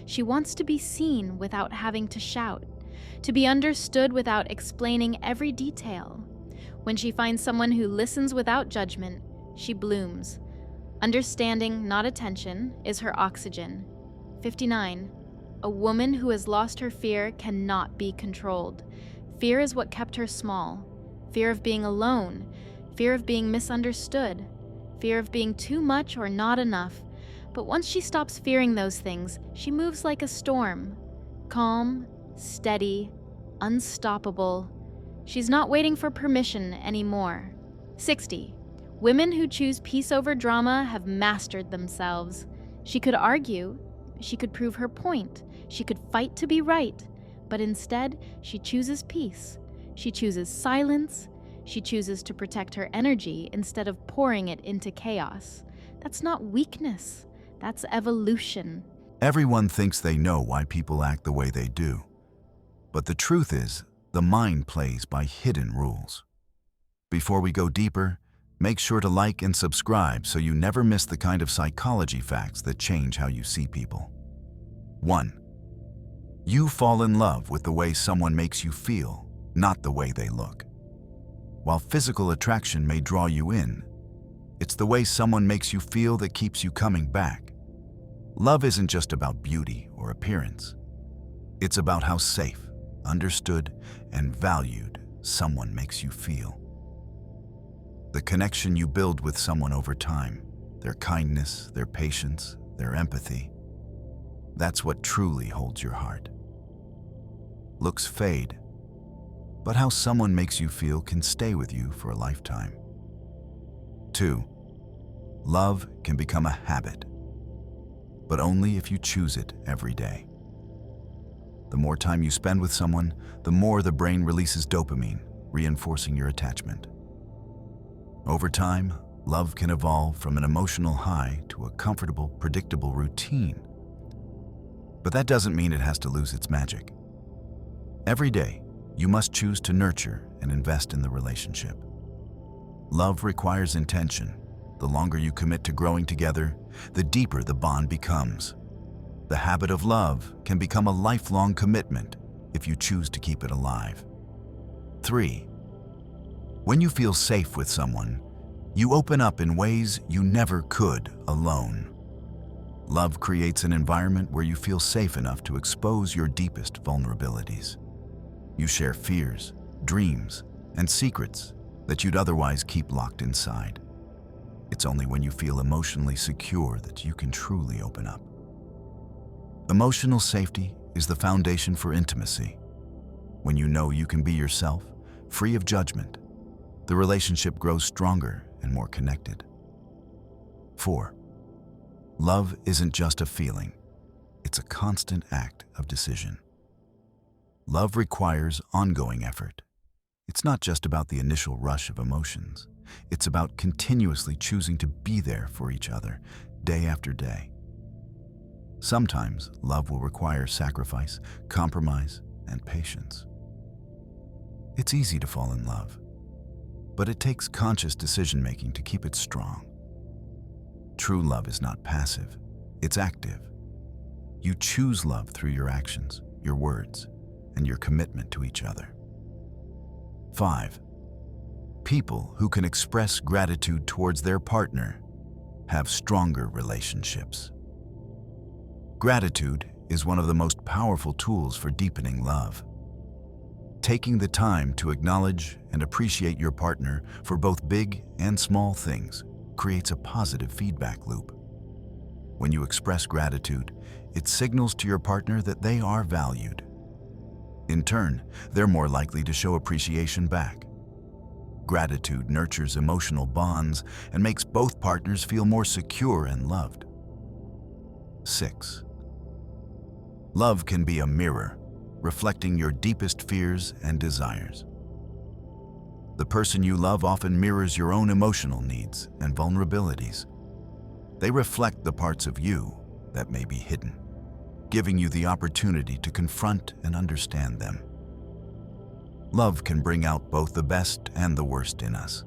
She wants to be seen without having to shout, to be understood without explaining every detail. When she finds someone who listens without judgment, she blooms. Understanding, not attention, is her oxygen. 59. A woman who has lost her fear cannot be controlled. Fear is what kept her small. Fear of being alone. Fear of being misunderstood. Fear of being too much or not enough. But once she stops fearing those things, she moves like a storm. Calm, steady, unstoppable. She's not waiting for permission anymore. 60. Women who choose peace over drama have mastered themselves. She could argue, she could prove her point, she could fight to be right, but instead, she chooses peace. She chooses silence. She chooses to protect her energy instead of pouring it into chaos. That's not weakness. That's evolution. Everyone thinks they know why people act the way they do. But the truth is, the mind plays by hidden rules. Before we go deeper, make sure to like and subscribe so you never miss the kind of psychology facts that change how you see people. 1. You fall in love with the way someone makes you feel, not the way they look. While physical attraction may draw you in, it's the way someone makes you feel that keeps you coming back. Love isn't just about beauty or appearance. It's about how safe, understood, and valued someone makes you feel. The connection you build with someone over time, their kindness, their patience, their empathy, that's what truly holds your heart. looks fade, but how someone makes you feel can stay with you for a lifetime. 2. Love can become a habit, but only if you choose it every day. The more time you spend with someone, the more the brain releases dopamine, reinforcing your attachment. Over time, love can evolve from an emotional high to a comfortable, predictable routine. But that doesn't mean it has to lose its magic. Every day, you must choose to nurture and invest in the relationship. Love requires intention. The longer you commit to growing together, the deeper the bond becomes. The habit of love can become a lifelong commitment if you choose to keep it alive. 3. When you feel safe with someone, you open up in ways you never could alone. Love creates an environment where you feel safe enough to expose your deepest vulnerabilities. You share fears, dreams, and secrets that you'd otherwise keep locked inside. It's only when you feel emotionally secure that you can truly open up. Emotional safety is the foundation for intimacy. When you know you can be yourself, free of judgment, the relationship grows stronger and more connected. 4. Love isn't just a feeling, it's a constant act of decision. Love requires ongoing effort. It's not just about the initial rush of emotions. It's about continuously choosing to be there for each other, day after day. Sometimes love will require sacrifice, compromise, and patience. It's easy to fall in love, but it takes conscious decision-making to keep it strong. True love is not passive, it's active. You choose love through your actions, your words, and your commitment to each other. 5. People who can express gratitude towards their partner have stronger relationships. Gratitude is one of the most powerful tools for deepening love. Taking the time to acknowledge and appreciate your partner for both big and small things creates a positive feedback loop. When you express gratitude, it signals to your partner that they are valued. In turn, they're more likely to show appreciation back. Gratitude nurtures emotional bonds and makes both partners feel more secure and loved. 6. Love can be a mirror, reflecting your deepest fears and desires. The person you love often mirrors your own emotional needs and vulnerabilities. They reflect the parts of you that may be hidden, giving you the opportunity to confront and understand them. Love can bring out both the best and the worst in us,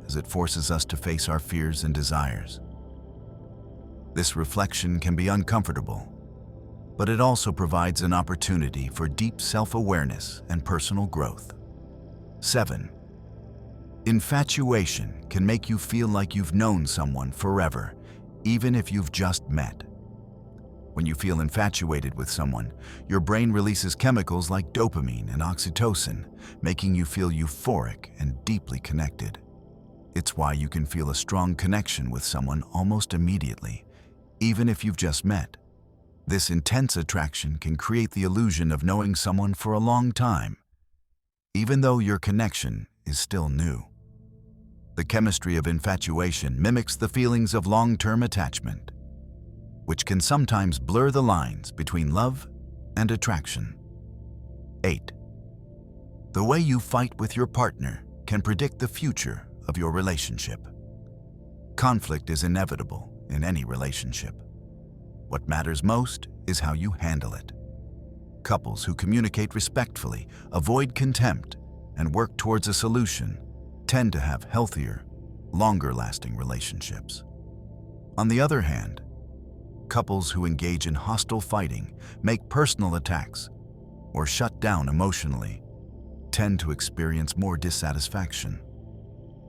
as it forces us to face our fears and desires. This reflection can be uncomfortable, but it also provides an opportunity for deep self-awareness and personal growth. 7. Infatuation can make you feel like you've known someone forever, even if you've just met. When you feel infatuated with someone, your brain releases chemicals like dopamine and oxytocin, making you feel euphoric and deeply connected. It's why you can feel a strong connection with someone almost immediately, even if you've just met. This intense attraction can create the illusion of knowing someone for a long time, even though your connection is still new. The chemistry of infatuation mimics the feelings of long-term attachment, which can sometimes blur the lines between love and attraction. 8. The way you fight with your partner can predict the future of your relationship. Conflict is inevitable in any relationship. What matters most is how you handle it. Couples who communicate respectfully, avoid contempt, and work towards a solution tend to have healthier, longer-lasting relationships. On the other hand, couples who engage in hostile fighting, make personal attacks, or shut down emotionally tend to experience more dissatisfaction.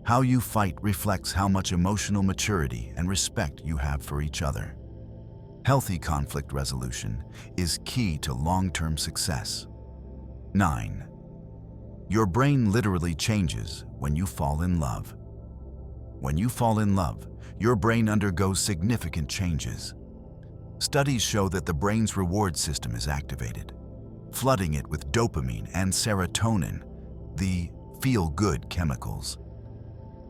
How you fight reflects how much emotional maturity and respect you have for each other. Healthy conflict resolution is key to long-term success. 9. Your brain literally changes when you fall in love. When you fall in love, your brain undergoes significant changes. Studies show that the brain's reward system is activated. flooding it with dopamine and serotonin, the feel-good chemicals.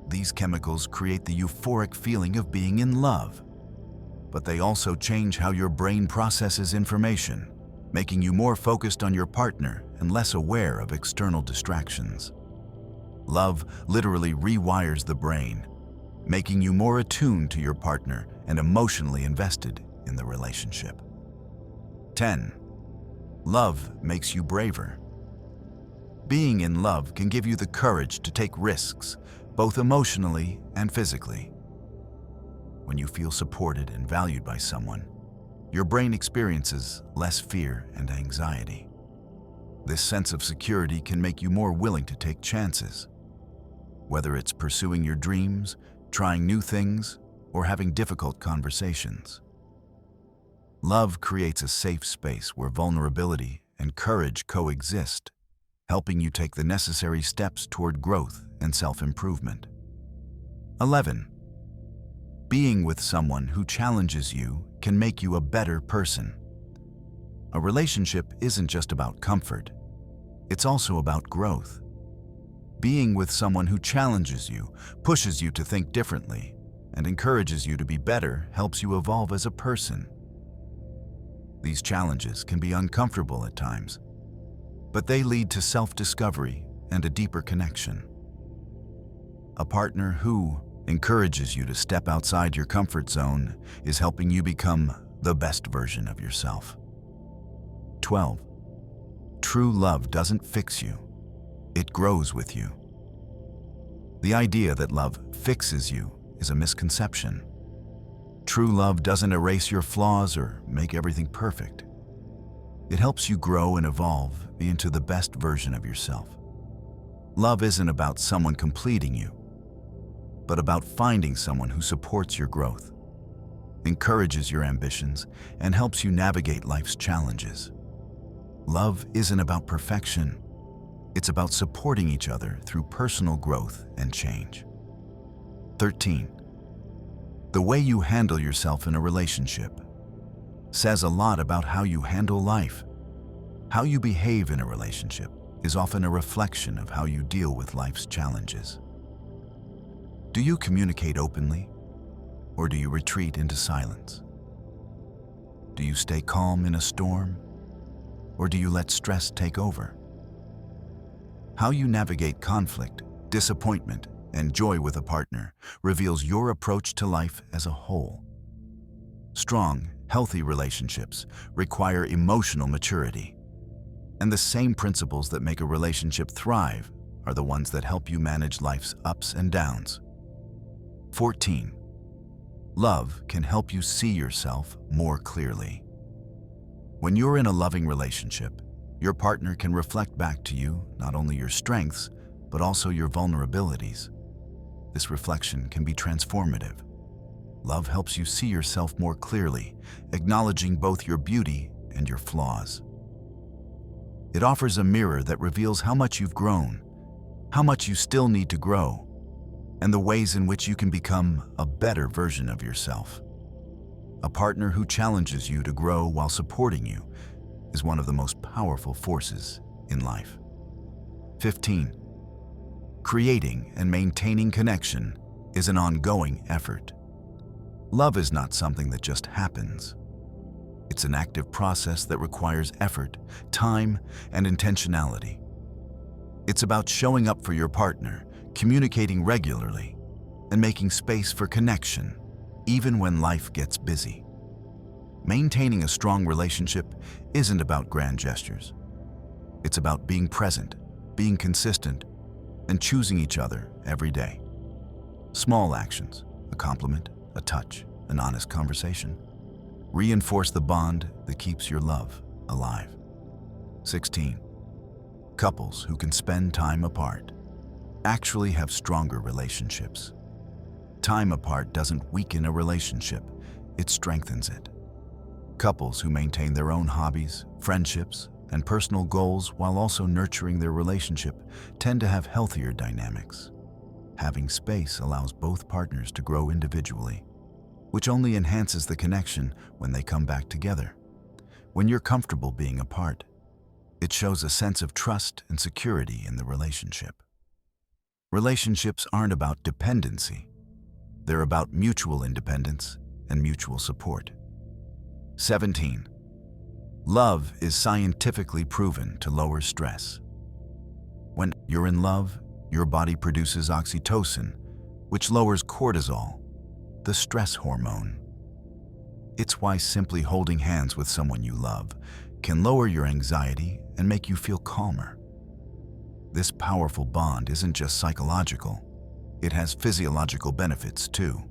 These chemicals create the euphoric feeling of being in love, but they also change how your brain processes information, making you more focused on your partner and less aware of external distractions. Love literally rewires the brain, making you more attuned to your partner and emotionally invested in the relationship. 10. Love makes you braver. Being in love can give you the courage to take risks, both emotionally and physically. When you feel supported and valued by someone, your brain experiences less fear and anxiety. This sense of security can make you more willing to take chances. Whether it's pursuing your dreams, trying new things, or having difficult conversations. Love creates a safe space where vulnerability and courage coexist, helping you take the necessary steps toward growth and self-improvement. 11. Being with someone who challenges you can make you a better person. A relationship isn't just about comfort, it's also about growth. Being with someone who challenges you, pushes you to think differently, and encourages you to be better helps you evolve as a person. These challenges can be uncomfortable at times, but they lead to self-discovery and a deeper connection. A partner who encourages you to step outside your comfort zone is helping you become the best version of yourself. 12. True love doesn't fix you. It grows with you. The idea that love fixes you is a misconception. True love doesn't erase your flaws or make everything perfect. It helps you grow and evolve into the best version of yourself. Love isn't about someone completing you, but about finding someone who supports your growth, encourages your ambitions, and helps you navigate life's challenges. Love isn't about perfection. It's about supporting each other through personal growth and change. 13. The way you handle yourself in a relationship says a lot about how you handle life. How you behave in a relationship is often a reflection of how you deal with life's challenges. Do you communicate openly, or do you retreat into silence? Do you stay calm in a storm, or do you let stress take over? How you navigate conflict, disappointment, and joy with a partner reveals your approach to life as a whole. Strong, healthy relationships require emotional maturity, and the same principles that make a relationship thrive are the ones that help you manage life's ups and downs. 14. Love can help you see yourself more clearly. When you're in a loving relationship, your partner can reflect back to you not only your strengths, but also your vulnerabilities. This reflection can be transformative. Love helps you see yourself more clearly, acknowledging both your beauty and your flaws. It offers a mirror that reveals how much you've grown, how much you still need to grow, and the ways in which you can become a better version of yourself. A partner who challenges you to grow while supporting you is one of the most powerful forces in life. 15. Creating and maintaining connection is an ongoing effort. Love is not something that just happens. It's an active process that requires effort, time, and intentionality. It's about showing up for your partner, communicating regularly, and making space for connection, even when life gets busy. Maintaining a strong relationship isn't about grand gestures. It's about being present, being consistent, and choosing each other every day. Small actions, a compliment, a touch, an honest conversation, reinforce the bond that keeps your love alive. 16. Couples who can spend time apart actually have stronger relationships. Time apart doesn't weaken a relationship, it strengthens it. Couples who maintain their own hobbies, friendships, and personal goals while also nurturing their relationship tend to have healthier dynamics. Having space allows both partners to grow individually, which only enhances the connection when they come back together. When you're comfortable being apart, It shows a sense of trust and security in the relationship. Relationships aren't about dependency. They're about mutual independence and mutual support. 17. Love is scientifically proven to lower stress. When you're in love, your body produces oxytocin, which lowers cortisol, the stress hormone. It's why simply holding hands with someone you love can lower your anxiety and make you feel calmer. This powerful bond isn't just psychological, it has physiological benefits too.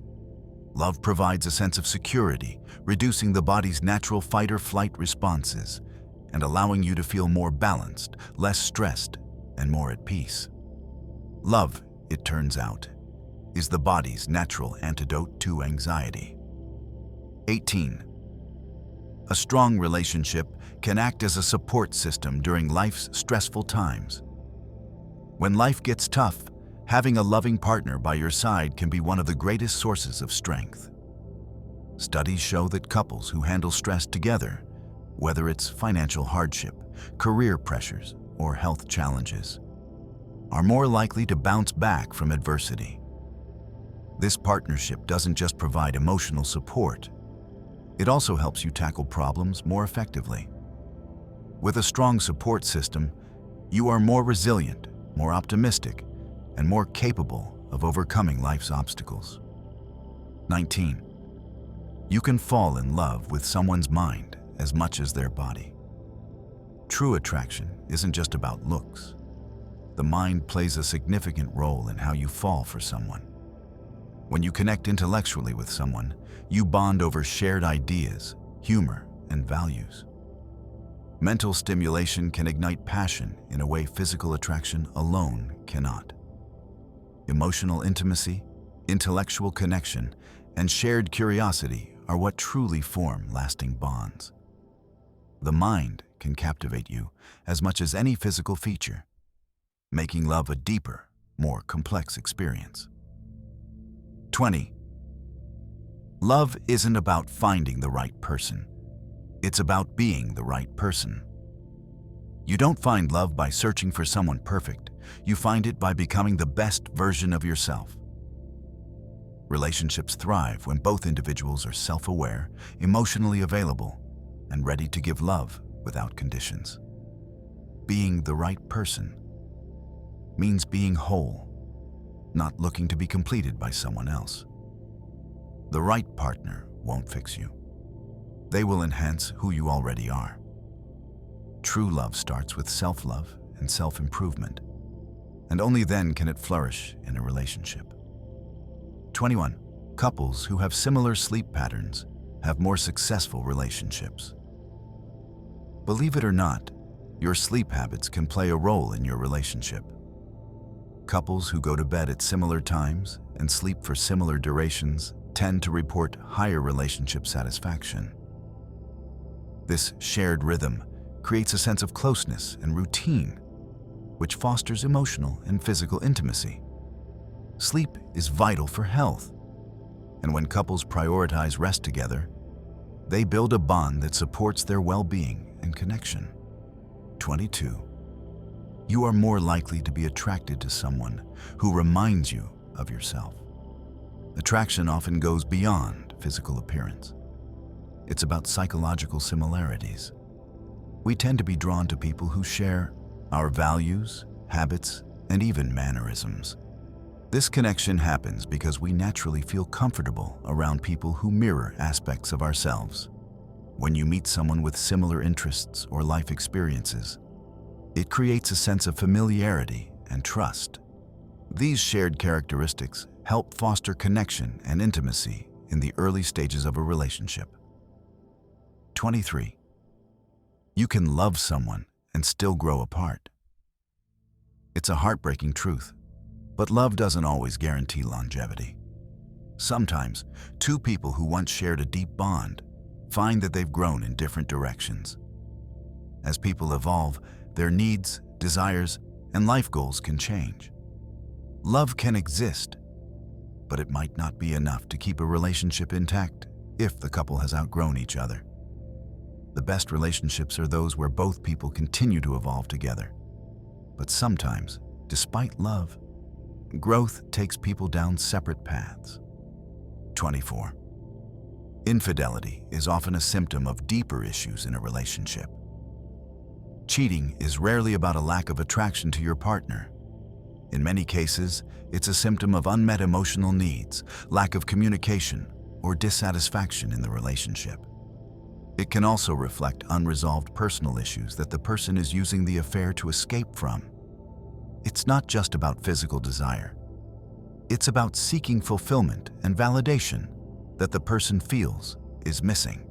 Love provides a sense of security, reducing the body's natural fight-or-flight responses and allowing you to feel more balanced, less stressed, and more at peace. Love, it turns out, is the body's natural antidote to anxiety. 18. A strong relationship can act as a support system during life's stressful times. When life gets tough, having a loving partner by your side can be one of the greatest sources of strength. Studies show that couples who handle stress together, whether it's financial hardship, career pressures, or health challenges, are more likely to bounce back from adversity. This partnership doesn't just provide emotional support, it also helps you tackle problems more effectively. With a strong support system, you are more resilient, more optimistic, and more capable of overcoming life's obstacles. 19. You can fall in love with someone's mind as much as their body. True attraction isn't just about looks. The mind plays a significant role in how you fall for someone. When you connect intellectually with someone, you bond over shared ideas, humor, and values. Mental stimulation can ignite passion in a way physical attraction alone cannot. Emotional intimacy, intellectual connection, and shared curiosity are what truly form lasting bonds. The mind can captivate you as much as any physical feature, making love a deeper, more complex experience. 20. Love isn't about finding the right person. It's about being the right person. You don't find love by searching for someone perfect. You find it by becoming the best version of yourself. Relationships thrive when both individuals are self-aware, emotionally available, and ready to give love without conditions. Being the right person means being whole, not looking to be completed by someone else. The right partner won't fix you. They will enhance who you already are. True love starts with self-love and self-improvement, and only then can it flourish in a relationship. 21. Couples who have similar sleep patterns have more successful relationships. Believe it or not, your sleep habits can play a role in your relationship. Couples who go to bed at similar times and sleep for similar durations tend to report higher relationship satisfaction. This shared rhythm creates a sense of closeness and routine, which fosters emotional and physical intimacy. Sleep is vital for health, and when couples prioritize rest together, they build a bond that supports their well-being and connection. 22. You are more likely to be attracted to someone who reminds you of yourself. Attraction often goes beyond physical appearance. It's about psychological similarities. We tend to be drawn to people who share our values, habits, and even mannerisms. This connection happens because we naturally feel comfortable around people who mirror aspects of ourselves. When you meet someone with similar interests or life experiences, it creates a sense of familiarity and trust. These shared characteristics help foster connection and intimacy in the early stages of a relationship. 23. You can love someone and still grow apart. It's a heartbreaking truth, but love doesn't always guarantee longevity. Sometimes, two people who once shared a deep bond find that they've grown in different directions. As people evolve, their needs, desires, and life goals can change. Love can exist, but it might not be enough to keep a relationship intact if the couple has outgrown each other. The best relationships are those where both people continue to evolve together. But sometimes, despite love, growth takes people down separate paths. 24. Infidelity is often a symptom of deeper issues in a relationship. Cheating is rarely about a lack of attraction to your partner. In many cases, it's a symptom of unmet emotional needs, lack of communication, or dissatisfaction in the relationship. It can also reflect unresolved personal issues that the person is using the affair to escape from. It's not just about physical desire. It's about seeking fulfillment and validation that the person feels is missing.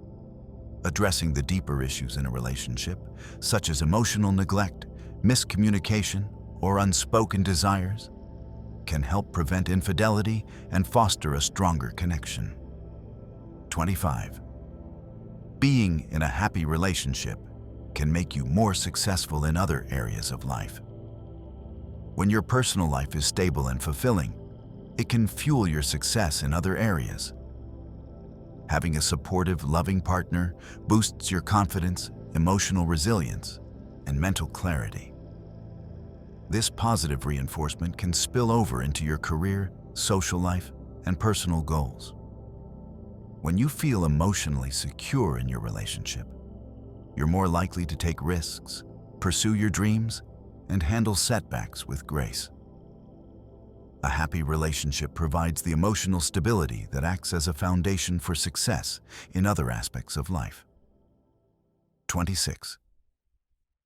Addressing the deeper issues in a relationship, such as emotional neglect, miscommunication, or unspoken desires, can help prevent infidelity and foster a stronger connection. 25. Being in a happy relationship can make you more successful in other areas of life. When your personal life is stable and fulfilling, it can fuel your success in other areas. Having a supportive, loving partner boosts your confidence, emotional resilience, and mental clarity. This positive reinforcement can spill over into your career, social life, and personal goals. When you feel emotionally secure in your relationship, you're more likely to take risks, pursue your dreams, and handle setbacks with grace. A happy relationship provides the emotional stability that acts as a foundation for success in other aspects of life. 26.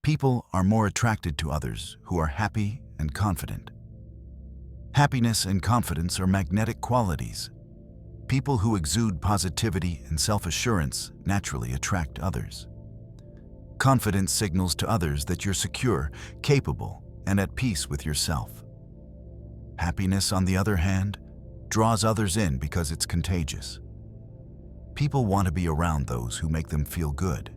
People are more attracted to others who are happy and confident. Happiness and confidence are magnetic qualities. People who exude positivity and self-assurance naturally attract others. Confidence signals to others that you're secure, capable, and at peace with yourself. Happiness, on the other hand, draws others in because it's contagious. People want to be around those who make them feel good,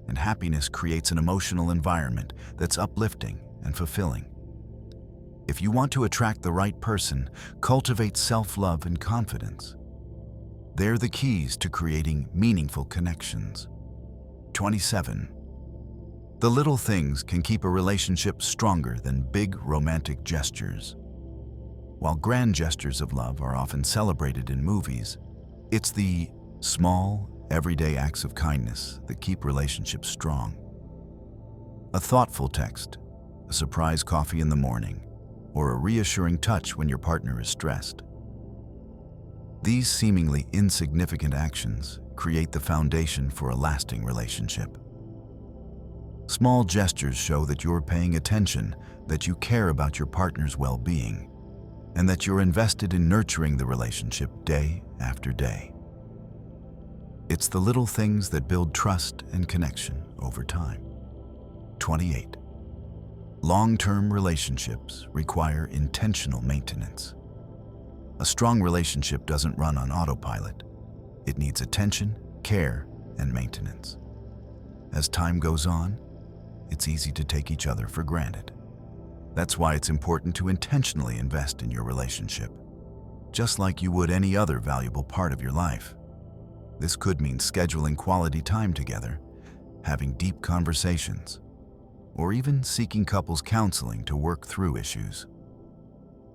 and happiness creates an emotional environment that's uplifting and fulfilling. If you want to attract the right person, cultivate self-love and confidence. They're the keys to creating meaningful connections. 27. The little things can keep a relationship stronger than big romantic gestures. While grand gestures of love are often celebrated in movies, it's the small, everyday acts of kindness that keep relationships strong. A thoughtful text, a surprise coffee in the morning, or a reassuring touch when your partner is stressed. These seemingly insignificant actions create the foundation for a lasting relationship. Small gestures show that you're paying attention, that you care about your partner's well-being, and that you're invested in nurturing the relationship day after day. It's the little things that build trust and connection over time. 28. Long-term relationships require intentional maintenance. A strong relationship doesn't run on autopilot. It needs attention, care, and maintenance. As time goes on, it's easy to take each other for granted. That's why it's important to intentionally invest in your relationship, just like you would any other valuable part of your life. This could mean scheduling quality time together, having deep conversations, or even seeking couples counseling to work through issues.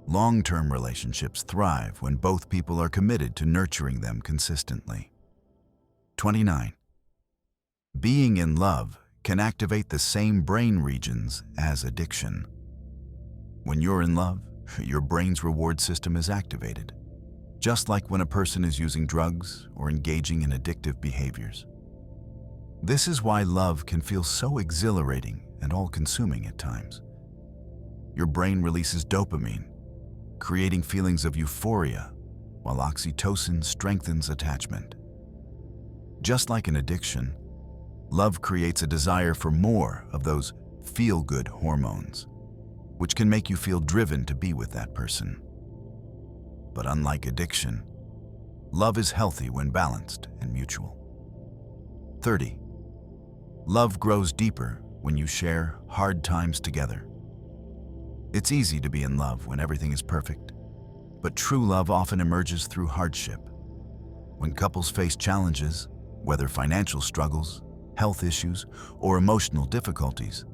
Long-term relationships thrive when both people are committed to nurturing them consistently. 29. Being in love can activate the same brain regions as addiction. When you're in love, your brain's reward system is activated, just like when a person is using drugs or engaging in addictive behaviors. This is why love can feel so exhilarating and all-consuming at times. Your brain releases dopamine, creating feelings of euphoria, while oxytocin strengthens attachment. Just like an addiction, love creates a desire for more of those feel-good hormones, which can make you feel driven to be with that person. But unlike addiction, love is healthy when balanced and mutual. 30. Love grows deeper when you share hard times together. It's easy to be in love when everything is perfect, but true love often emerges through hardship. When couples face challenges, whether financial struggles, health issues, or emotional difficulties,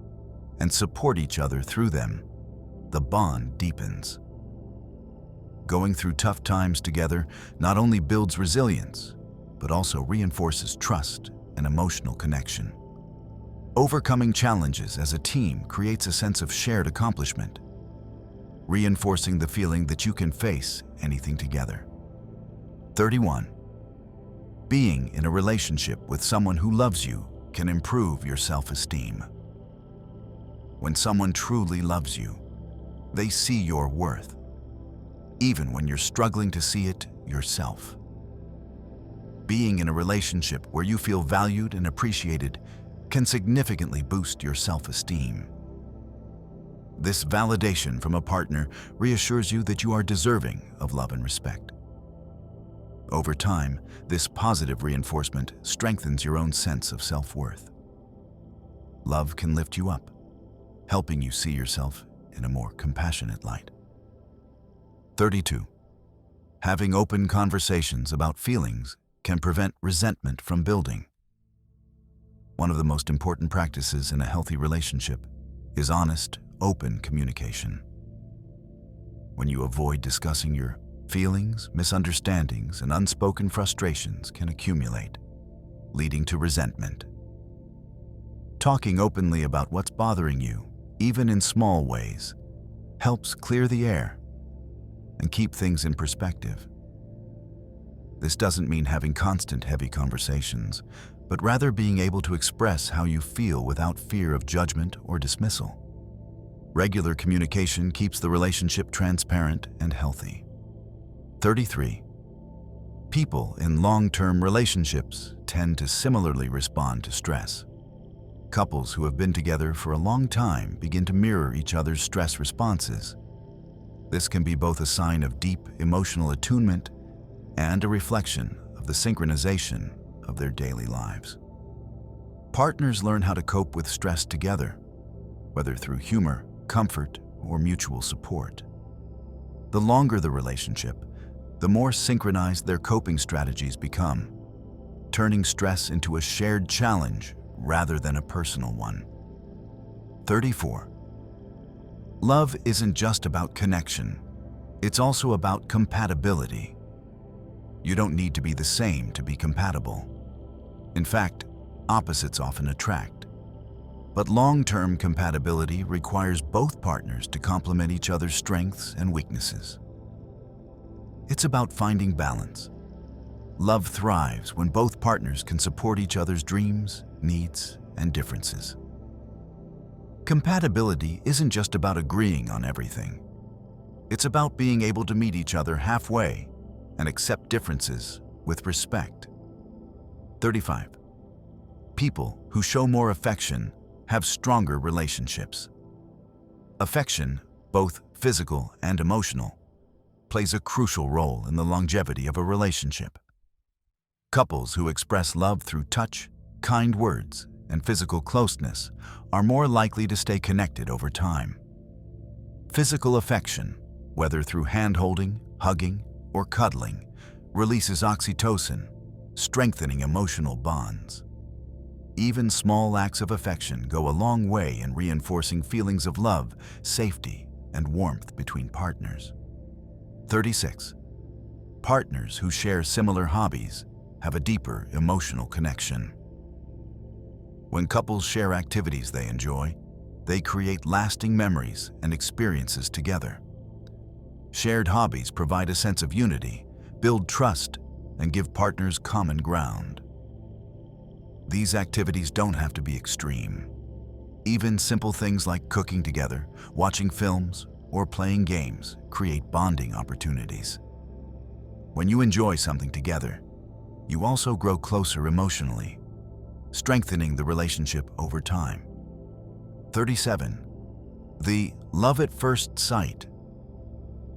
and support each other through them, the bond deepens. Going through tough times together not only builds resilience, but also reinforces trust and emotional connection. Overcoming challenges as a team creates a sense of shared accomplishment, reinforcing the feeling that you can face anything together. 31. Being in a relationship with someone who loves you can improve your self-esteem. When someone truly loves you, they see your worth, even when you're struggling to see it yourself. Being in a relationship where you feel valued and appreciated can significantly boost your self-esteem. This validation from a partner reassures you that you are deserving of love and respect. Over time, this positive reinforcement strengthens your own sense of self-worth. Love can lift you up, helping you see yourself in a more compassionate light. 32. Having open conversations about feelings can prevent resentment from building. One of the most important practices in a healthy relationship is honest, open communication. When you avoid discussing your feelings, misunderstandings, and unspoken frustrations can accumulate, leading to resentment. Talking openly about what's bothering you, even in small ways, helps clear the air and keep things in perspective. This doesn't mean having constant heavy conversations, but rather being able to express how you feel without fear of judgment or dismissal. Regular communication keeps the relationship transparent and healthy. 33. People in long-term relationships tend to similarly respond to stress. Couples who have been together for a long time begin to mirror each other's stress responses. This can be both a sign of deep emotional attunement and a reflection of the synchronization of their daily lives. Partners learn how to cope with stress together, whether through humor, comfort, or mutual support. The longer the relationship, the more synchronized their coping strategies become, turning stress into a shared challenge rather than a personal one. 34. Love isn't just about connection, it's also about compatibility. You don't need to be the same to be compatible. In fact, opposites often attract. But long-term compatibility requires both partners to complement each other's strengths and weaknesses. It's about finding balance. Love thrives when both partners can support each other's dreams, needs, and differences. Compatibility isn't just about agreeing on everything. It's about being able to meet each other halfway and accept differences with respect. 35. People who show more affection have stronger relationships. Affection, both physical and emotional, plays a crucial role in the longevity of a relationship. Couples who express love through touch, kind words, and physical closeness are more likely to stay connected over time. Physical affection, whether through hand-holding, hugging, or cuddling, releases oxytocin, strengthening emotional bonds. Even small acts of affection go a long way in reinforcing feelings of love, safety, and warmth between partners. 36. Partners who share similar hobbies have a deeper emotional connection. When couples share activities they enjoy, they create lasting memories and experiences together. Shared hobbies provide a sense of unity, build trust, and give partners common ground. These activities don't have to be extreme. Even simple things like cooking together, watching films, or playing games create bonding opportunities. When you enjoy something together, you also grow closer emotionally, strengthening the relationship over time. 37. The love at first sight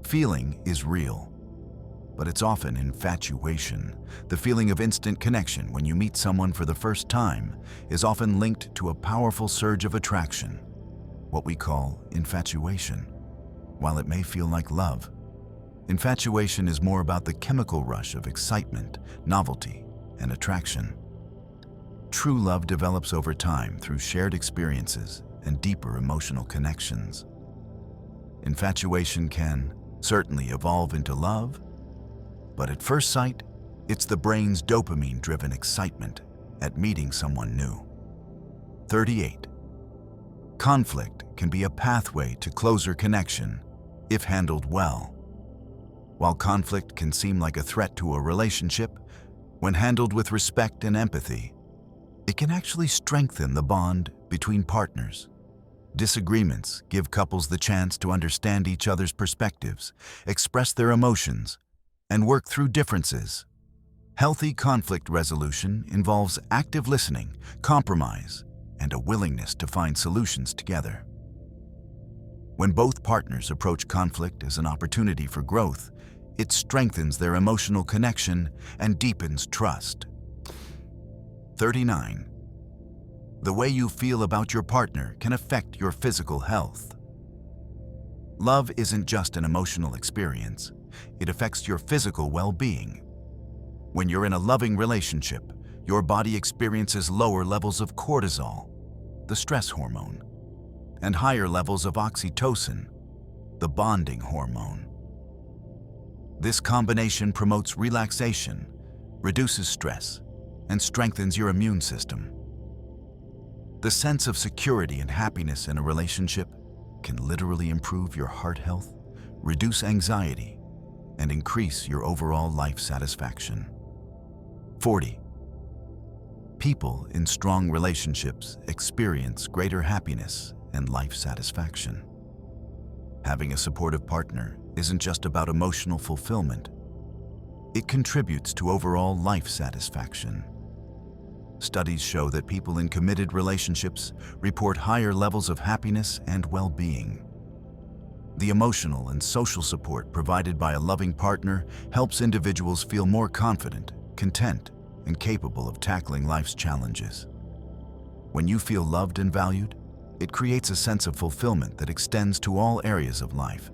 feeling is real, but it's often infatuation. The feeling of instant connection when you meet someone for the first time is often linked to a powerful surge of attraction, what we call infatuation. While it may feel like love, infatuation is more about the chemical rush of excitement, novelty, and attraction. True love develops over time through shared experiences and deeper emotional connections. Infatuation can certainly evolve into love, but at first sight, it's the brain's dopamine-driven excitement at meeting someone new. 38. Conflict can be a pathway to closer connection if handled well. While conflict can seem like a threat to a relationship, when handled with respect and empathy, it can actually strengthen the bond between partners. Disagreements give couples the chance to understand each other's perspectives, express their emotions, and work through differences. Healthy conflict resolution involves active listening, compromise, and a willingness to find solutions together. When both partners approach conflict as an opportunity for growth, it strengthens their emotional connection and deepens trust. 39. The way you feel about your partner can affect your physical health. Love isn't just an emotional experience, it affects your physical well-being. When you're in a loving relationship, your body experiences lower levels of cortisol, the stress hormone, and higher levels of oxytocin, the bonding hormone. This combination promotes relaxation, reduces stress, and strengthens your immune system. The sense of security and happiness in a relationship can literally improve your heart health, reduce anxiety, and increase your overall life satisfaction. 40. People in strong relationships experience greater happiness and life satisfaction. Having a supportive partner isn't just about emotional fulfillment. It contributes to overall life satisfaction. Studies show that people in committed relationships report higher levels of happiness and well-being. The emotional and social support provided by a loving partner helps individuals feel more confident, content, and capable of tackling life's challenges. When you feel loved and valued, it creates a sense of fulfillment that extends to all areas of life,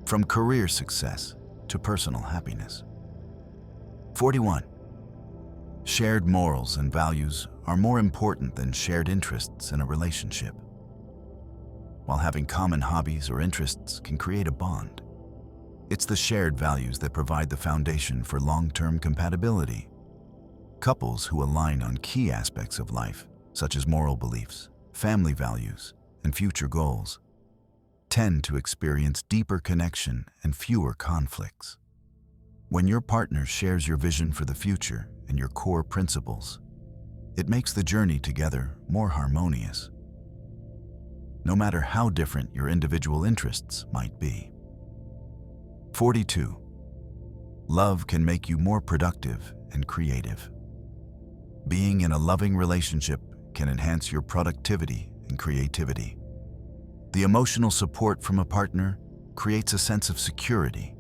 from career success to personal happiness. 41. Shared morals and values are more important than shared interests in a relationship. While having common hobbies or interests can create a bond, it's the shared values that provide the foundation for long-term compatibility. Couples who align on key aspects of life, such as moral beliefs, family values, and future goals, tend to experience deeper connection and fewer conflicts. When your partner shares your vision for the future and your core principles, it makes the journey together more harmonious, no matter how different your individual interests might be. 42. Love can make you more productive and creative. Being in a loving relationship can enhance your productivity and creativity. The emotional support from a partner creates a sense of security,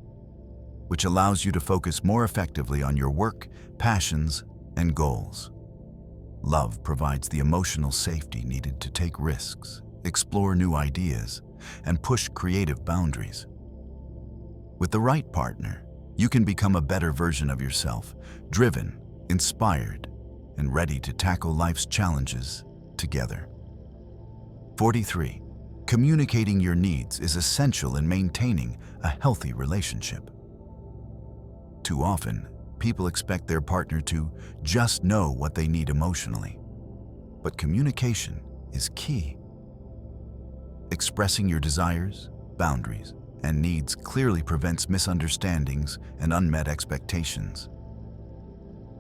which allows you to focus more effectively on your work, passions, and goals. Love provides the emotional safety needed to take risks, explore new ideas, and push creative boundaries. With the right partner, you can become a better version of yourself, driven, inspired, and ready to tackle life's challenges together. 43. Communicating your needs is essential in maintaining a healthy relationship. Too often, people expect their partner to just know what they need emotionally. But communication is key. Expressing your desires, boundaries, and needs clearly prevents misunderstandings and unmet expectations.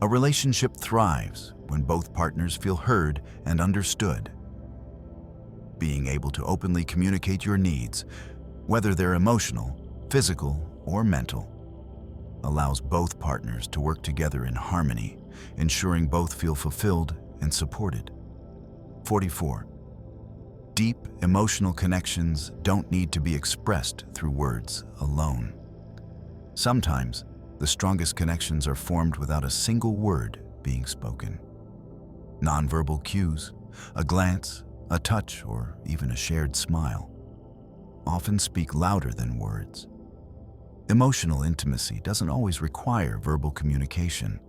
A relationship thrives when both partners feel heard and understood. Being able to openly communicate your needs, whether they're emotional, physical, or mental, allows both partners to work together in harmony, ensuring both feel fulfilled and supported. 44. Deep emotional connections don't need to be expressed through words alone. Sometimes, the strongest connections are formed without a single word being spoken. Nonverbal cues, a glance, a touch, or even a shared smile often speak louder than words. Emotional intimacy doesn't always require verbal communication.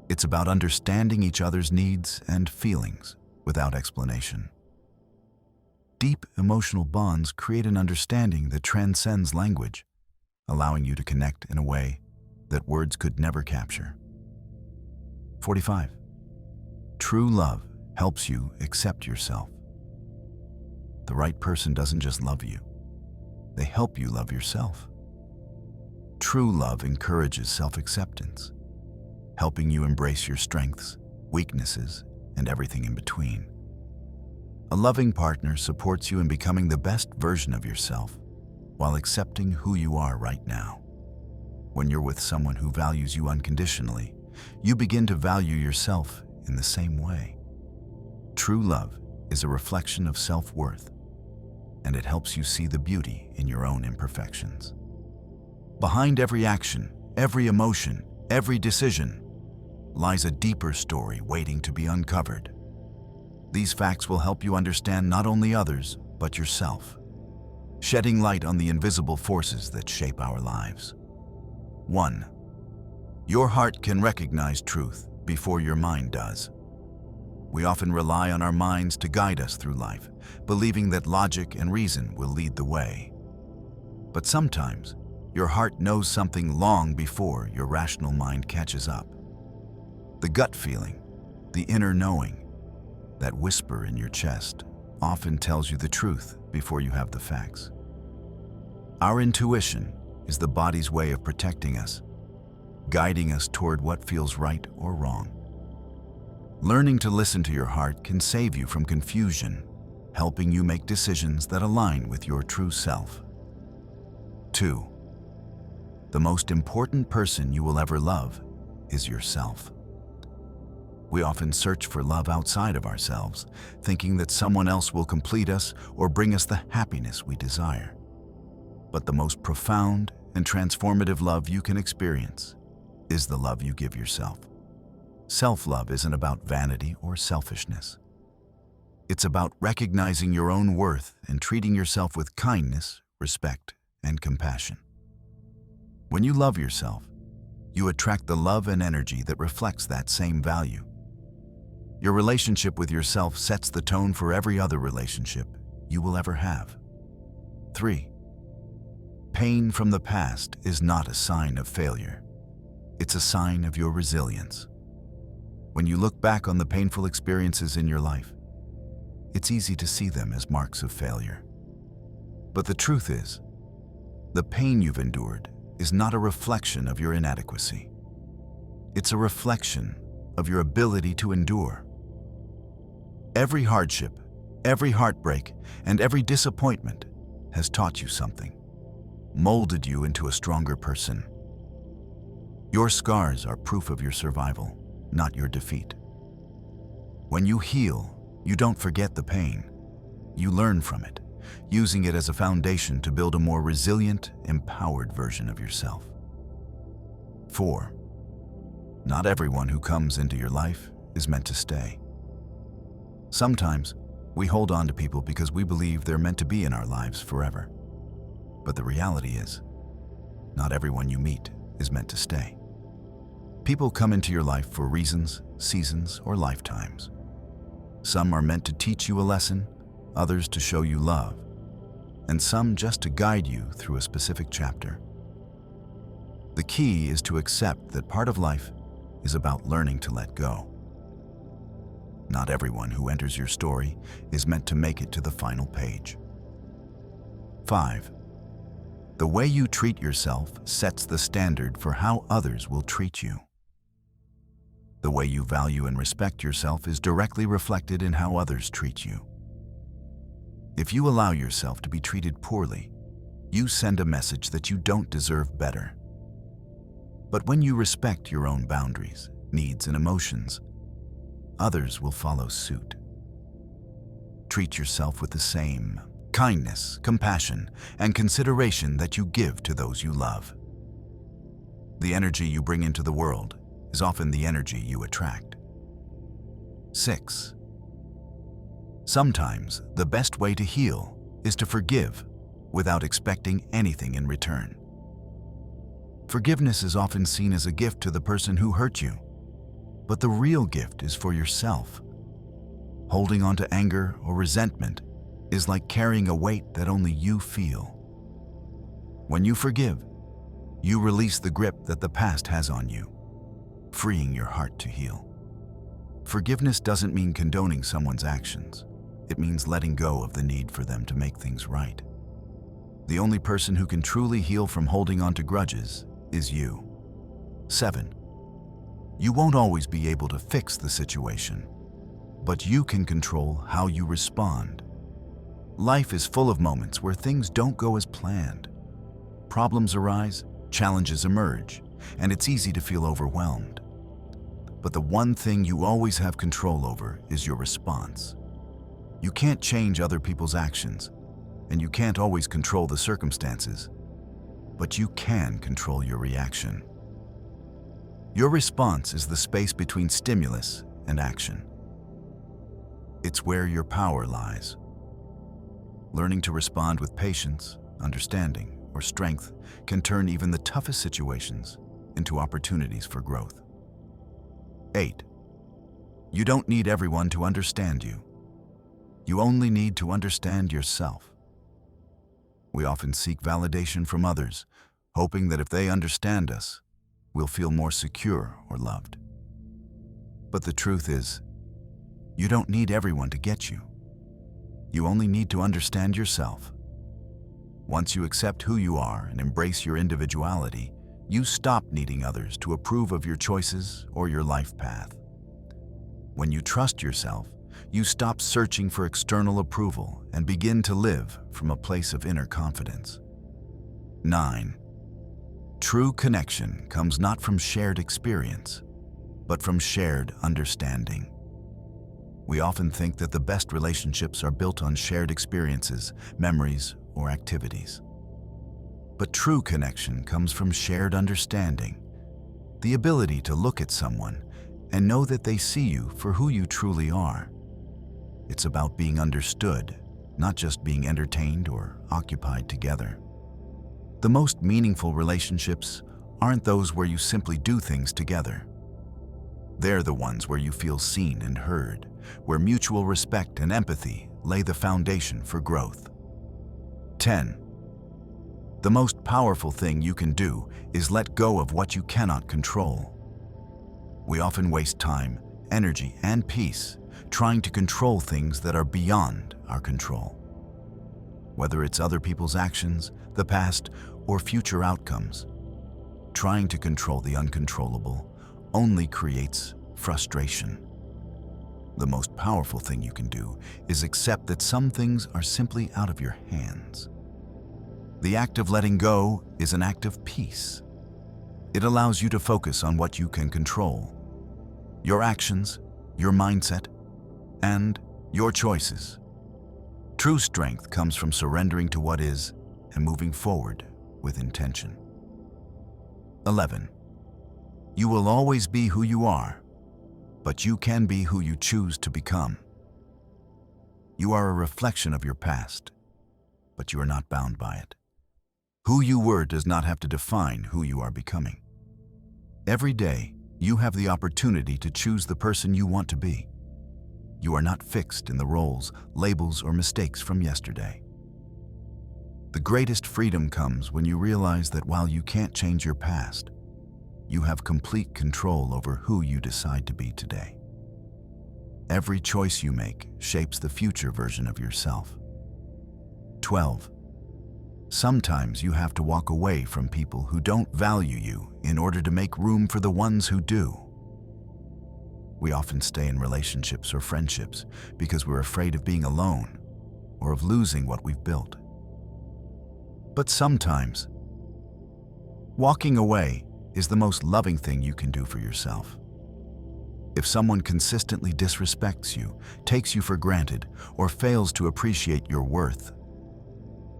It's about understanding each other's needs and feelings without explanation. Deep emotional bonds create an understanding that transcends language, allowing you to connect in a way that words could never capture. 45. True love helps you accept yourself. The right person doesn't just love you, they help you love yourself. True love encourages self-acceptance, helping you embrace your strengths, weaknesses, and everything in between. A loving partner supports you in becoming the best version of yourself while accepting who you are right now. When you're with someone who values you unconditionally, you begin to value yourself in the same way. True love is a reflection of self-worth, and it helps you see the beauty in your own imperfections. Behind every action, every emotion, every decision lies a deeper story waiting to be uncovered. These facts will help you understand not only others, but yourself, shedding light on the invisible forces that shape our lives. 1. Your heart can recognize truth before your mind does. We often rely on our minds to guide us through life, believing that logic and reason will lead the way. But sometimes, your heart knows something long before your rational mind catches up. The gut feeling, the inner knowing, that whisper in your chest, often tells you the truth before you have the facts. Our intuition is the body's way of protecting us, guiding us toward what feels right or wrong. Learning to listen to your heart can save you from confusion, helping you make decisions that align with your true self. 2. The most important person you will ever love is yourself. We often search for love outside of ourselves, thinking that someone else will complete us or bring us the happiness we desire. But the most profound and transformative love you can experience is the love you give yourself. Self-love isn't about vanity or selfishness. It's about recognizing your own worth and treating yourself with kindness, respect, and compassion. When you love yourself, you attract the love and energy that reflects that same value. Your relationship with yourself sets the tone for every other relationship you will ever have. 3. Pain from the past is not a sign of failure. It's a sign of your resilience. When you look back on the painful experiences in your life, it's easy to see them as marks of failure. But the truth is, the pain you've endured is not a reflection of your inadequacy. It's a reflection of your ability to endure. Every hardship, every heartbreak, and every disappointment has taught you something, molded you into a stronger person. Your scars are proof of your survival, not your defeat. When you heal, you don't forget the pain. You learn from it, using it as a foundation to build a more resilient, empowered version of yourself. 4. Not everyone who comes into your life is meant to stay. Sometimes, we hold on to people because we believe they're meant to be in our lives forever. But the reality is, not everyone you meet is meant to stay. People come into your life for reasons, seasons, or lifetimes. Some are meant to teach you a lesson, others to show you love, and some just to guide you through a specific chapter. The key is to accept that part of life is about learning to let go. Not everyone who enters your story is meant to make it to the final page. 5. The way you treat yourself sets the standard for how others will treat you. The way you value and respect yourself is directly reflected in how others treat you. If you allow yourself to be treated poorly, you send a message that you don't deserve better. But when you respect your own boundaries, needs, and emotions, others will follow suit. Treat yourself with the same kindness, compassion, and consideration that you give to those you love. The energy you bring into the world is often the energy you attract. 6. Sometimes the best way to heal is to forgive without expecting anything in return. Forgiveness is often seen as a gift to the person who hurt you. But the real gift is for yourself. Holding on to anger or resentment is like carrying a weight that only you feel. When you forgive, you release the grip that the past has on you, freeing your heart to heal. Forgiveness doesn't mean condoning someone's actions. It means letting go of the need for them to make things right. The only person who can truly heal from holding on to grudges is you. 7. You won't always be able to fix the situation, but you can control how you respond. Life is full of moments where things don't go as planned. Problems arise, challenges emerge, and it's easy to feel overwhelmed. But the one thing you always have control over is your response. You can't change other people's actions, and you can't always control the circumstances, but you can control your reaction. Your response is the space between stimulus and action. It's where your power lies. Learning to respond with patience, understanding, or strength can turn even the toughest situations into opportunities for growth. 8. You don't need everyone to understand you. You only need to understand yourself. We often seek validation from others, hoping that if they understand us, we'll feel more secure or loved. But the truth is, you don't need everyone to get you. You only need to understand yourself. Once you accept who you are and embrace your individuality, you stop needing others to approve of your choices or your life path. When you trust yourself, you stop searching for external approval and begin to live from a place of inner confidence. 9. True connection comes not from shared experience, but from shared understanding. We often think that the best relationships are built on shared experiences, memories, or activities. But true connection comes from shared understanding, the ability to look at someone and know that they see you for who you truly are. It's about being understood, not just being entertained or occupied together. The most meaningful relationships aren't those where you simply do things together. They're the ones where you feel seen and heard, where mutual respect and empathy lay the foundation for growth. 10. The most powerful thing you can do is let go of what you cannot control. We often waste time, energy, and peace trying to control things that are beyond our control. Whether it's other people's actions, the past, or future outcomes, trying to control the uncontrollable only creates frustration. The most powerful thing you can do is accept that some things are simply out of your hands. The act of letting go is an act of peace. It allows you to focus on what you can control: your actions, your mindset, and your choices. True strength comes from surrendering to what is and moving forward with intention. 11. You will always be who you are, but you can be who you choose to become. You are a reflection of your past, but you are not bound by it. Who you were does not have to define who you are becoming. Every day, you have the opportunity to choose the person you want to be. You are not fixed in the roles, labels, or mistakes from yesterday. The greatest freedom comes when you realize that while you can't change your past, you have complete control over who you decide to be today. Every choice you make shapes the future version of yourself. 12. Sometimes you have to walk away from people who don't value you in order to make room for the ones who do. We often stay in relationships or friendships because we're afraid of being alone or of losing what we've built. But sometimes, walking away is the most loving thing you can do for yourself. If someone consistently disrespects you, takes you for granted, or fails to appreciate your worth,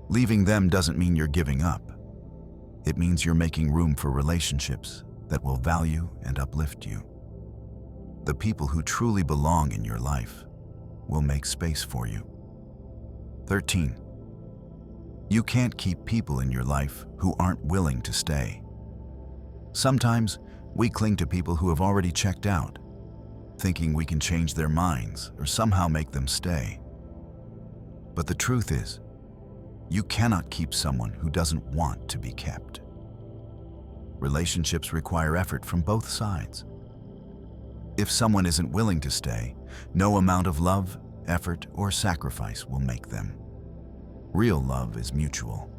leaving them doesn't mean you're giving up. It means you're making room for relationships that will value and uplift you. The people who truly belong in your life will make space for you. 13. You can't keep people in your life who aren't willing to stay. Sometimes we cling to people who have already checked out, thinking we can change their minds or somehow make them stay. But the truth is, you cannot keep someone who doesn't want to be kept. Relationships require effort from both sides. If someone isn't willing to stay, no amount of love, effort, or sacrifice will make them. Real love is mutual.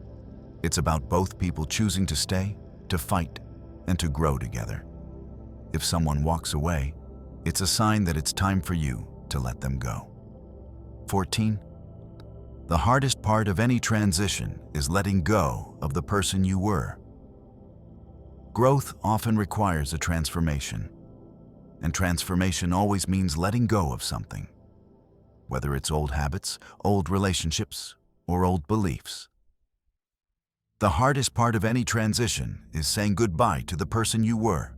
It's about both people choosing to stay, to fight, and to grow together. If someone walks away, it's a sign that it's time for you to let them go. 14. The hardest part of any transition is letting go of the person you were. Growth often requires a transformation, and transformation always means letting go of something, whether it's old habits, old relationships, or old beliefs. The hardest part of any transition is saying goodbye to the person you were.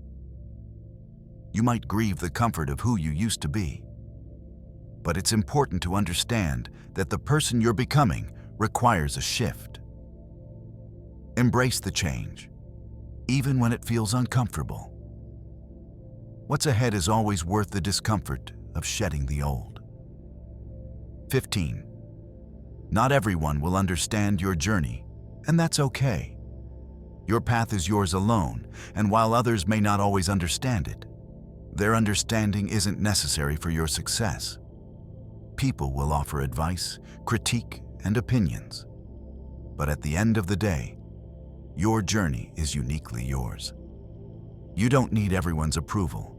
You might grieve the comfort of who you used to be, but it's important to understand that the person you're becoming requires a shift. Embrace the change, even when it feels uncomfortable. What's ahead is always worth the discomfort of shedding the old. 15. Not everyone will understand your journey, and that's okay. Your path is yours alone, and while others may not always understand it, their understanding isn't necessary for your success. People will offer advice, critique, and opinions. But at the end of the day, your journey is uniquely yours. You don't need everyone's approval,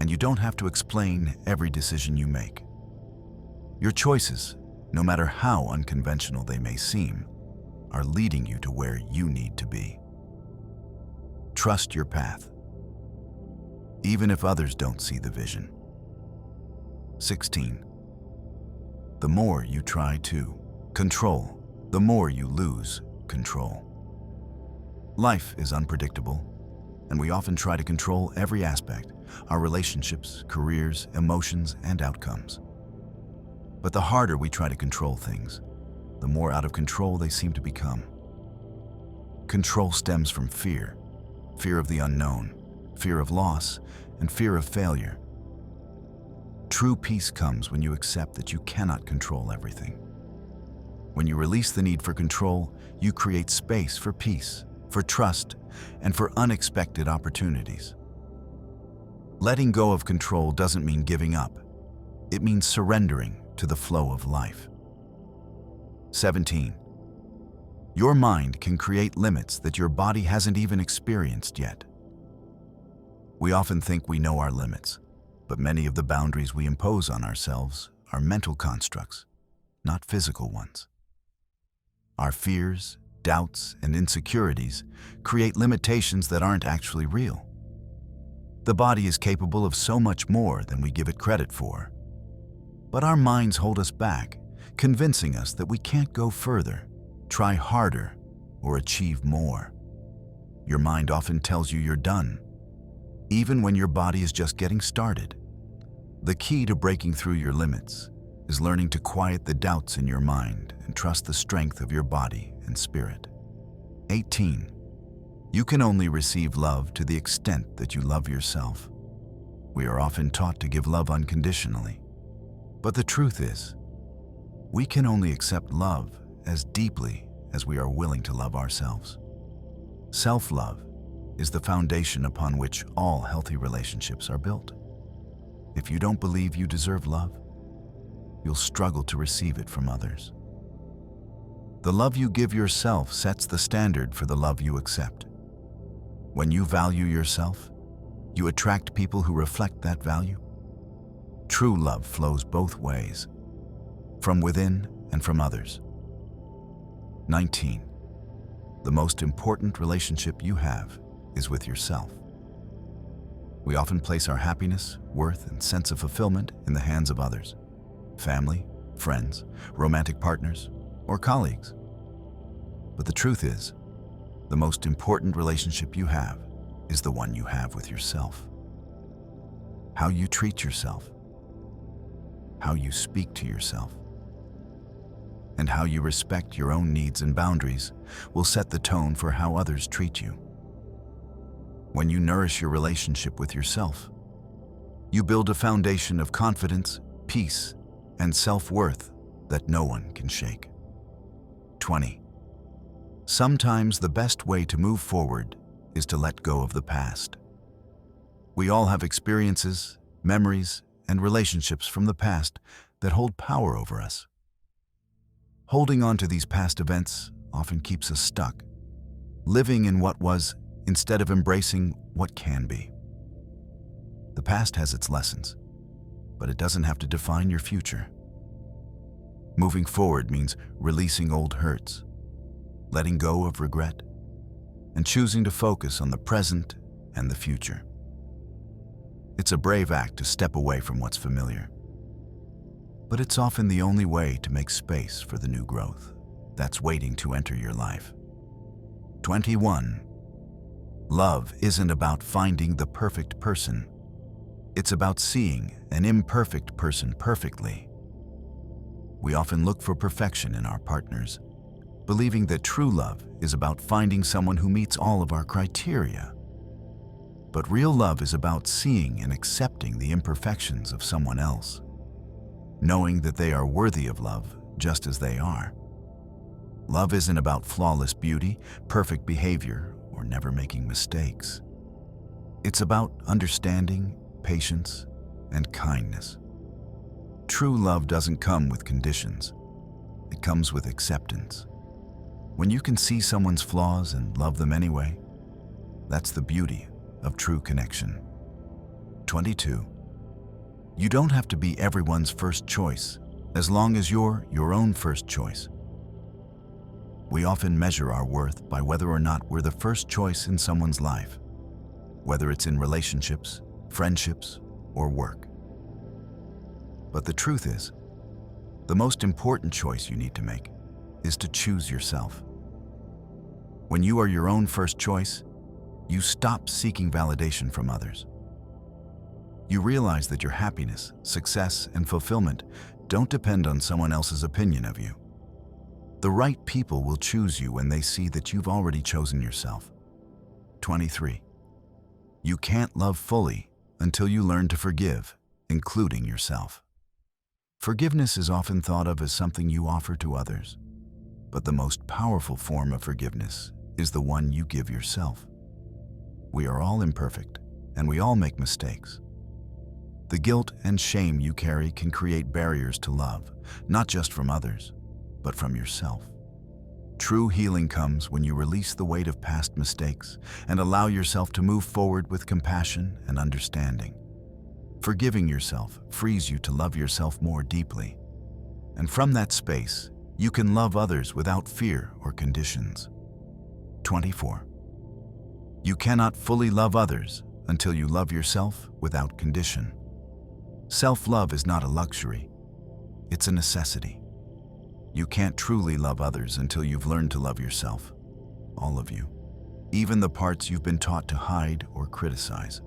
and you don't have to explain every decision you make. Your choices, no matter how unconventional they may seem, are leading you to where you need to be. Trust your path, even if others don't see the vision. 16. The more you try to control, the more you lose control. Life is unpredictable, and we often try to control every aspect, our relationships, careers, emotions, and outcomes. But the harder we try to control things, the more out of control they seem to become. Control stems from fear, fear of the unknown, fear of loss, and fear of failure. True peace comes when you accept that you cannot control everything. When you release the need for control, you create space for peace, for trust, and for unexpected opportunities. Letting go of control doesn't mean giving up. It means surrendering to the flow of life. 17. Your mind can create limits that your body hasn't even experienced yet. We often think we know our limits, but many of the boundaries we impose on ourselves are mental constructs, not physical ones. Our fears, doubts, and insecurities create limitations that aren't actually real. The body is capable of so much more than we give it credit for. But our minds hold us back, convincing us that we can't go further, try harder, or achieve more. Your mind often tells you you're done, even when your body is just getting started. The key to breaking through your limits is learning to quiet the doubts in your mind and trust the strength of your body and spirit. 18. You can only receive love to the extent that you love yourself. We are often taught to give love unconditionally, but the truth is, we can only accept love as deeply as we are willing to love ourselves. Self-love is the foundation upon which all healthy relationships are built. If you don't believe you deserve love, you'll struggle to receive it from others. The love you give yourself sets the standard for the love you accept. When you value yourself, you attract people who reflect that value. True love flows both ways, from within and from others. 19. The most important relationship you have is with yourself. We often place our happiness, worth, and sense of fulfillment in the hands of others, family, friends, romantic partners, or colleagues. But the truth is, the most important relationship you have is the one you have with yourself. How you treat yourself, how you speak to yourself, and how you respect your own needs and boundaries will set the tone for how others treat you. When you nourish your relationship with yourself, You build a foundation of confidence, peace, and self-worth that no one can shake. 20. Sometimes the best way to move forward is to let go of the past. We all have experiences, memories, and relationships from the past that hold power over us. Holding on to these past events often keeps us stuck, living in what was instead of embracing what can be. The past has its lessons, but it doesn't have to define your future. Moving forward means releasing old hurts, letting go of regret, and choosing to focus on the present and the future. It's a brave act to step away from what's familiar, but it's often the only way to make space for the new growth that's waiting to enter your life. 21. Love isn't about finding the perfect person. It's about seeing an imperfect person perfectly. We often look for perfection in our partners, believing that true love is about finding someone who meets all of our criteria. But real love is about seeing and accepting the imperfections of someone else, knowing that they are worthy of love just as they are. Love isn't about flawless beauty, perfect behavior, or never making mistakes. It's about understanding, patience, and kindness. True love doesn't come with conditions. It comes with acceptance. When you can see someone's flaws and love them anyway, that's the beauty of true connection. 22. You don't have to be everyone's first choice, as long as you're your own first choice. We often measure our worth by whether or not we're the first choice in someone's life, whether it's in relationships, friendships, or work. But the truth is, the most important choice you need to make is to choose yourself. When you are your own first choice, you stop seeking validation from others. You realize that your happiness, success, and fulfillment don't depend on someone else's opinion of you. The right people will choose you when they see that you've already chosen yourself. 23. You can't love fully until you learn to forgive, including yourself. Forgiveness is often thought of as something you offer to others, but the most powerful form of forgiveness is the one you give yourself. We are all imperfect, and we all make mistakes. The guilt and shame you carry can create barriers to love, not just from others, but from yourself. True healing comes when you release the weight of past mistakes and allow yourself to move forward with compassion and understanding. Forgiving yourself frees you to love yourself more deeply. And from that space, you can love others without fear or conditions. 24. You cannot fully love others until you love yourself without condition. Self-love is not a luxury, it's a necessity. You can't truly love others until you've learned to love yourself, all of you, even the parts you've been taught to hide or criticize.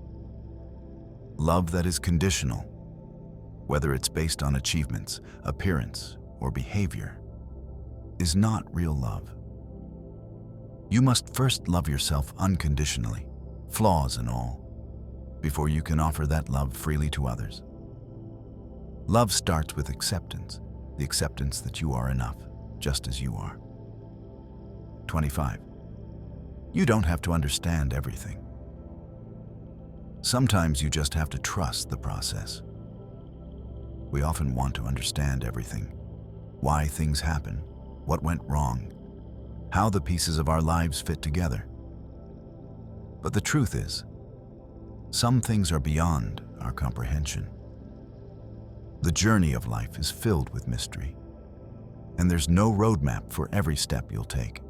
Love that is conditional, whether it's based on achievements, appearance, or behavior, is not real love. You must first love yourself unconditionally, flaws and all, before you can offer that love freely to others. Love starts with acceptance, the acceptance that you are enough, just as you are. 25. You don't have to understand everything. Sometimes you just have to trust the process. We often want to understand everything, why things happen, what went wrong, how the pieces of our lives fit together. But the truth is, some things are beyond our comprehension. The journey of life is filled with mystery, and there's no roadmap for every step you'll take.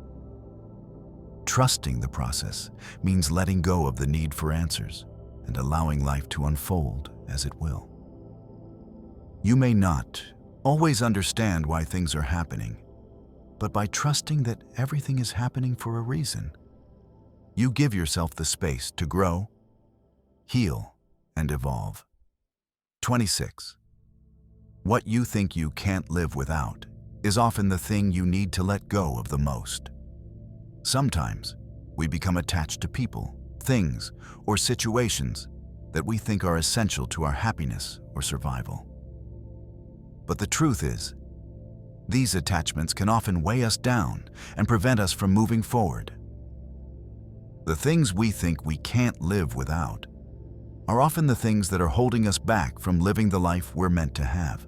Trusting the process means letting go of the need for answers and allowing life to unfold as it will. You may not always understand why things are happening, but by trusting that everything is happening for a reason, you give yourself the space to grow, heal, and evolve. 26. What you think you can't live without is often the thing you need to let go of the most. Sometimes we become attached to people, things, or situations that we think are essential to our happiness or survival. But the truth is, these attachments can often weigh us down and prevent us from moving forward. The things we think we can't live without are often the things that are holding us back from living the life we're meant to have.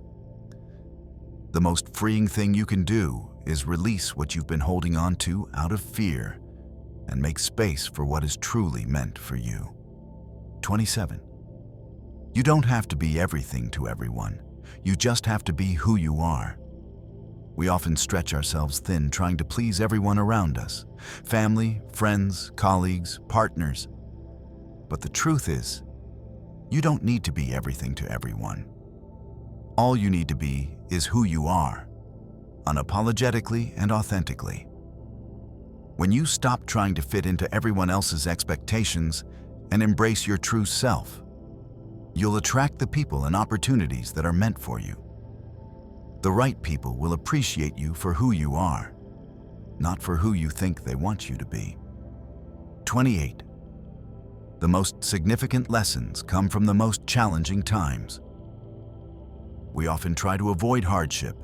The most freeing thing you can do is release what you've been holding on to out of fear and make space for what is truly meant for you. 27. You don't have to be everything to everyone. You just have to be who you are. We often stretch ourselves thin trying to please everyone around us, family, friends, colleagues, partners. But the truth is, you don't need to be everything to everyone. All you need to be is who you are, unapologetically and authentically. When you stop trying to fit into everyone else's expectations and embrace your true self, you'll attract the people and opportunities that are meant for you. The right people will appreciate you for who you are, not for who you think they want you to be. 28. The most significant lessons come from the most challenging times. We often try to avoid hardship,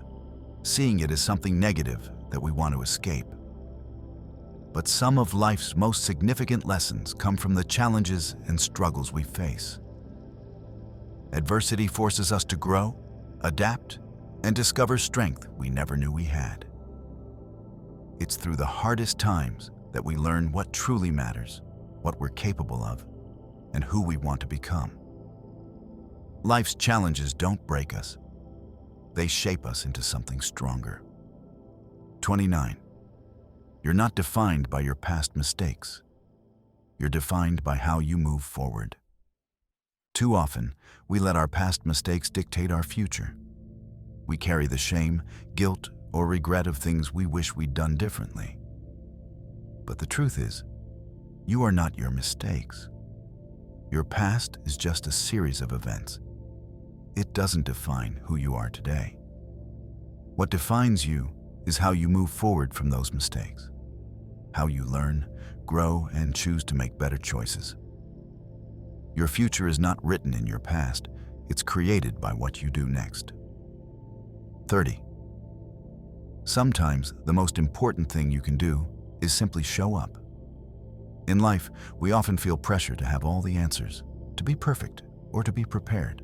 seeing it as something negative that we want to escape. But some of life's most significant lessons come from the challenges and struggles we face. Adversity forces us to grow, adapt, and discover strength we never knew we had. It's through the hardest times that we learn what truly matters, what we're capable of, and who we want to become. Life's challenges don't break us. They shape us into something stronger. 29. You're not defined by your past mistakes. You're defined by how you move forward. Too often, we let our past mistakes dictate our future. We carry the shame, guilt, or regret of things we wish we'd done differently. But the truth is, you are not your mistakes. Your past is just a series of events. It doesn't define who you are today. What defines you is how you move forward from those mistakes, how you learn, grow, and choose to make better choices. Your future is not written in your past, it's created by what you do next. 30. Sometimes the most important thing you can do is simply show up. In life, we often feel pressure to have all the answers, to be perfect, or to be prepared.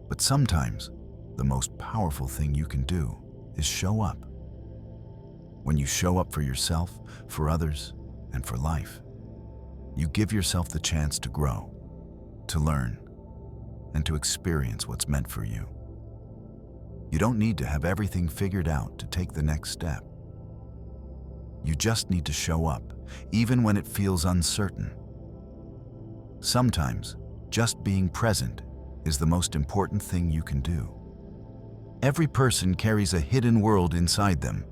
But sometimes, the most powerful thing you can do is show up. When you show up for yourself, for others, and for life, you give yourself the chance to grow, to learn, and to experience what's meant for you. You don't need to have everything figured out to take the next step. You just need to show up, even when it feels uncertain. Sometimes, just being present is the most important thing you can do. Every person carries a hidden world inside them,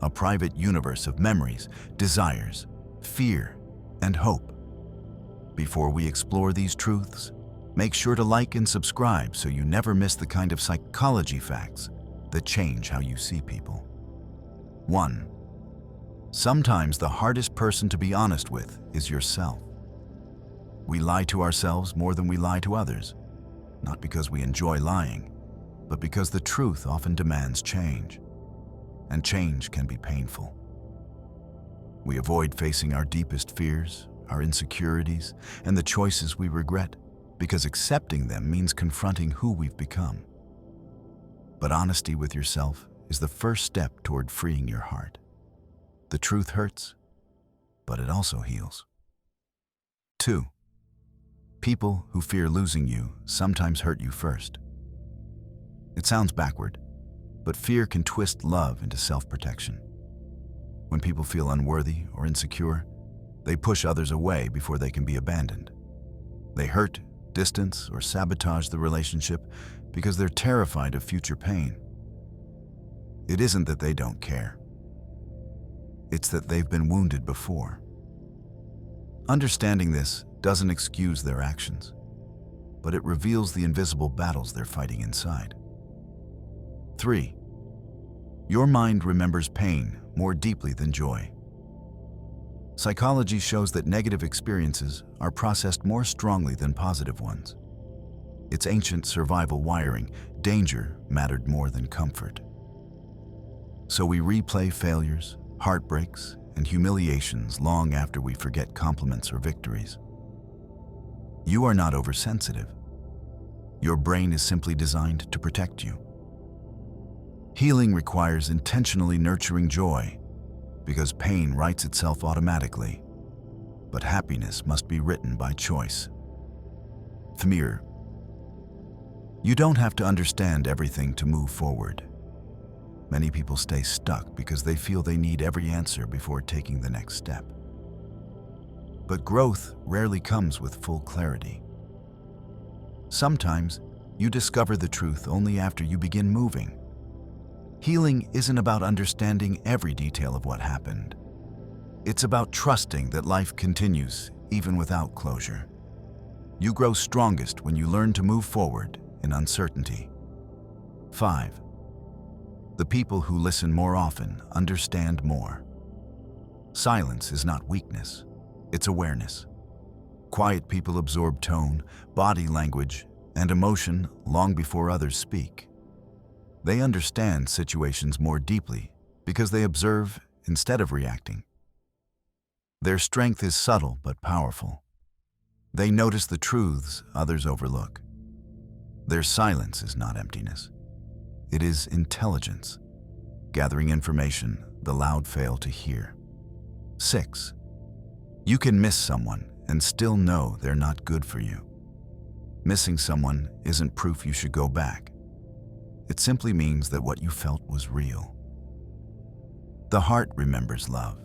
a private universe of memories, desires, fear, and hope. Before we explore these truths, make sure to like and subscribe so you never miss the kind of psychology facts that change how you see people. 1. Sometimes the hardest person to be honest with is yourself. We lie to ourselves more than we lie to others, not because we enjoy lying, but because the truth often demands change, and change can be painful. We avoid facing our deepest fears, our insecurities, and the choices we regret, because accepting them means confronting who we've become. But honesty with yourself is the first step toward freeing your heart. The truth hurts, but it also heals. 2. People who fear losing you sometimes hurt you first. It sounds backward, but fear can twist love into self-protection. When people feel unworthy or insecure, they push others away before they can be abandoned. They hurt, distance, or sabotage the relationship because they're terrified of future pain. It isn't that they don't care. It's that they've been wounded before. Understanding this doesn't excuse their actions, but it reveals the invisible battles they're fighting inside. 3. Your mind remembers pain more deeply than joy. Psychology shows that negative experiences are processed more strongly than positive ones. It's ancient survival wiring. Danger mattered more than comfort. So we replay failures, heartbreaks, and humiliations long after we forget compliments or victories. You are not oversensitive. Your brain is simply designed to protect you. Healing requires intentionally nurturing joy, because pain writes itself automatically, but happiness must be written by choice. Behaviour. You don't have to understand everything to move forward. Many people stay stuck because they feel they need every answer before taking the next step. But growth rarely comes with full clarity. Sometimes you discover the truth only after you begin moving. Healing isn't about understanding every detail of what happened. It's about trusting that life continues even without closure. You grow strongest when you learn to move forward in uncertainty. 5. The people who listen more often understand more. Silence is not weakness, it's awareness. Quiet people absorb tone, body language, and emotion long before others speak. They understand situations more deeply because they observe instead of reacting. Their strength is subtle but powerful. They notice the truths others overlook. Their silence is not emptiness. It is intelligence, gathering information the loud fail to hear. 6. You can miss someone and still know they're not good for you. Missing someone isn't proof you should go back. It simply means that what you felt was real. The heart remembers love,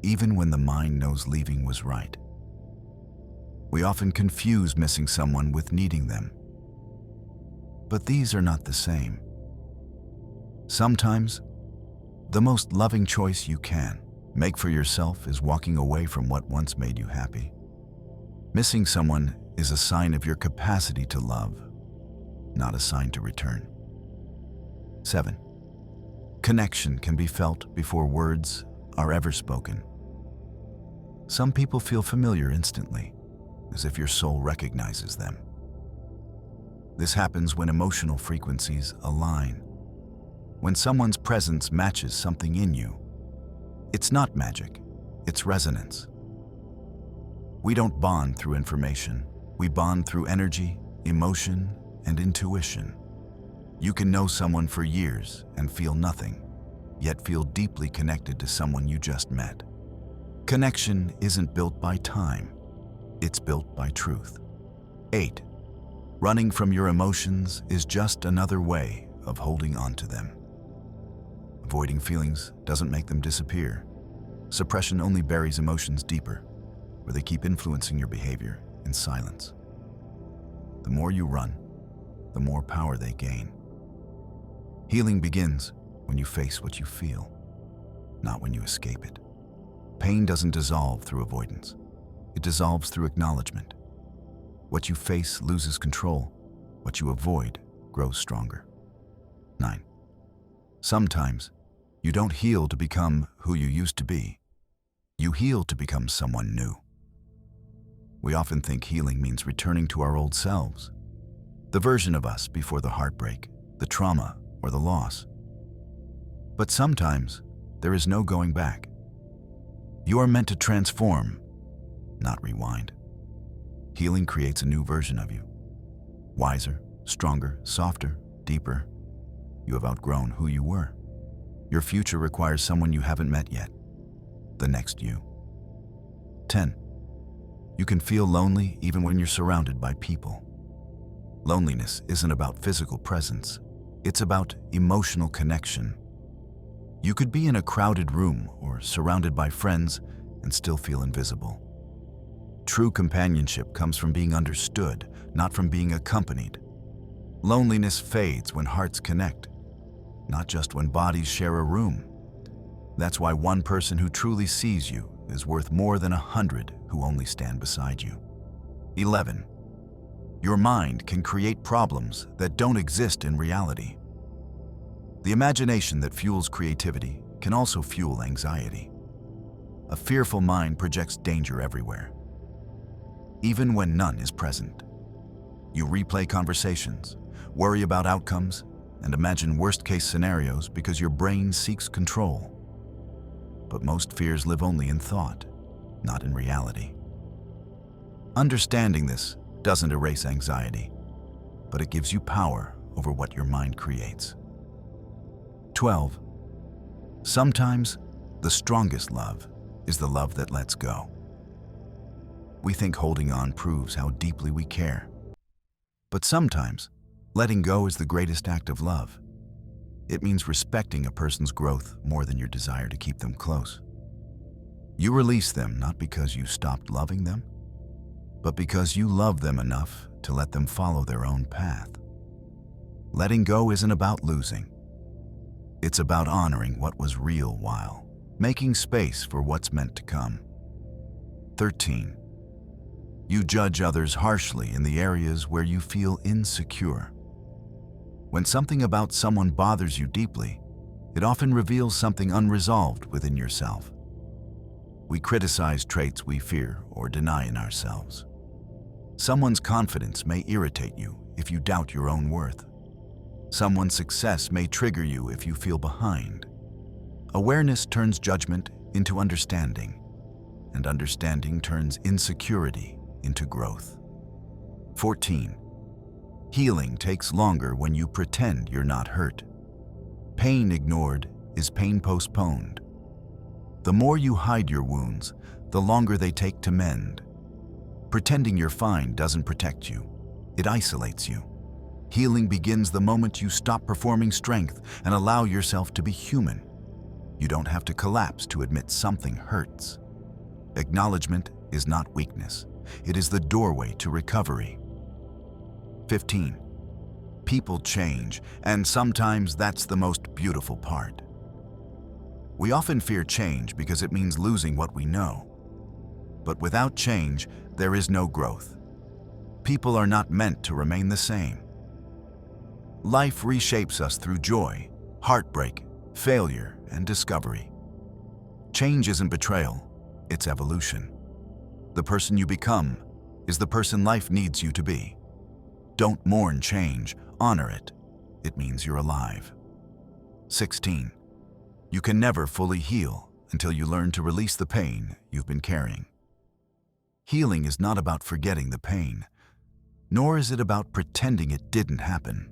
even when the mind knows leaving was right. We often confuse missing someone with needing them. But these are not the same. Sometimes, the most loving choice you can make for yourself is walking away from what once made you happy. Missing someone is a sign of your capacity to love, not a sign to return. 7. Connection can be felt before words are ever spoken. Some people feel familiar instantly, as if your soul recognizes them. This happens when emotional frequencies align. When someone's presence matches something in you. It's not magic, it's resonance. We don't bond through information. We bond through energy, emotion, and intuition. You can know someone for years and feel nothing, yet feel deeply connected to someone you just met. Connection isn't built by time, it's built by truth. 8. Running from your emotions is just another way of holding on to them. Avoiding feelings doesn't make them disappear. Suppression only buries emotions deeper, where they keep influencing your behavior in silence. The more you run, the more power they gain. Healing begins when you face what you feel, not when you escape it. Pain doesn't dissolve through avoidance. It dissolves through acknowledgement. What you face loses control. What you avoid grows stronger. 9. Sometimes, you don't heal to become who you used to be. You heal to become someone new. We often think healing means returning to our old selves, the version of us before the heartbreak, the trauma, or the loss. But sometimes, there is no going back. You are meant to transform, not rewind. Healing creates a new version of you. Wiser, stronger, softer, deeper. You have outgrown who you were. Your future requires someone you haven't met yet. The next you. 10. You can feel lonely even when you're surrounded by people. Loneliness isn't about physical presence. It's about emotional connection. You could be in a crowded room or surrounded by friends and still feel invisible. True companionship comes from being understood, not from being accompanied. Loneliness fades when hearts connect, not just when bodies share a room. That's why one person who truly sees you is worth more than 100 who only stand beside you. 11. Your mind can create problems that don't exist in reality. The imagination that fuels creativity can also fuel anxiety. A fearful mind projects danger everywhere, even when none is present. You replay conversations, worry about outcomes, and imagine worst-case scenarios because your brain seeks control. But most fears live only in thought, not in reality. Understanding this doesn't erase anxiety, but it gives you power over what your mind creates. 12. Sometimes the strongest love is the love that lets go. We think holding on proves how deeply we care. But sometimes, letting go is the greatest act of love. It means respecting a person's growth more than your desire to keep them close. You release them not because you stopped loving them, but because you love them enough to let them follow their own path. Letting go isn't about losing. It's about honoring what was real while making space for what's meant to come. 13. You judge others harshly in the areas where you feel insecure. When something about someone bothers you deeply, it often reveals something unresolved within yourself. We criticize traits we fear or deny in ourselves. Someone's confidence may irritate you if you doubt your own worth. Someone's success may trigger you if you feel behind. Awareness turns judgment into understanding, and understanding turns insecurity into growth. 14. Healing takes longer when you pretend you're not hurt. Pain ignored is pain postponed. The more you hide your wounds, the longer they take to mend. Pretending you're fine doesn't protect you. It isolates you. Healing begins the moment you stop performing strength and allow yourself to be human. You don't have to collapse to admit something hurts. Acknowledgement is not weakness. It is the doorway to recovery. 15. People change, and sometimes that's the most beautiful part. We often fear change because it means losing what we know. But without change, there is no growth. People are not meant to remain the same. Life reshapes us through joy, heartbreak, failure, and discovery. Change isn't betrayal, it's evolution. The person you become is the person life needs you to be. Don't mourn change, honor it. It means you're alive. 16. You can never fully heal until you learn to release the pain you've been carrying. Healing is not about forgetting the pain, nor is it about pretending it didn't happen.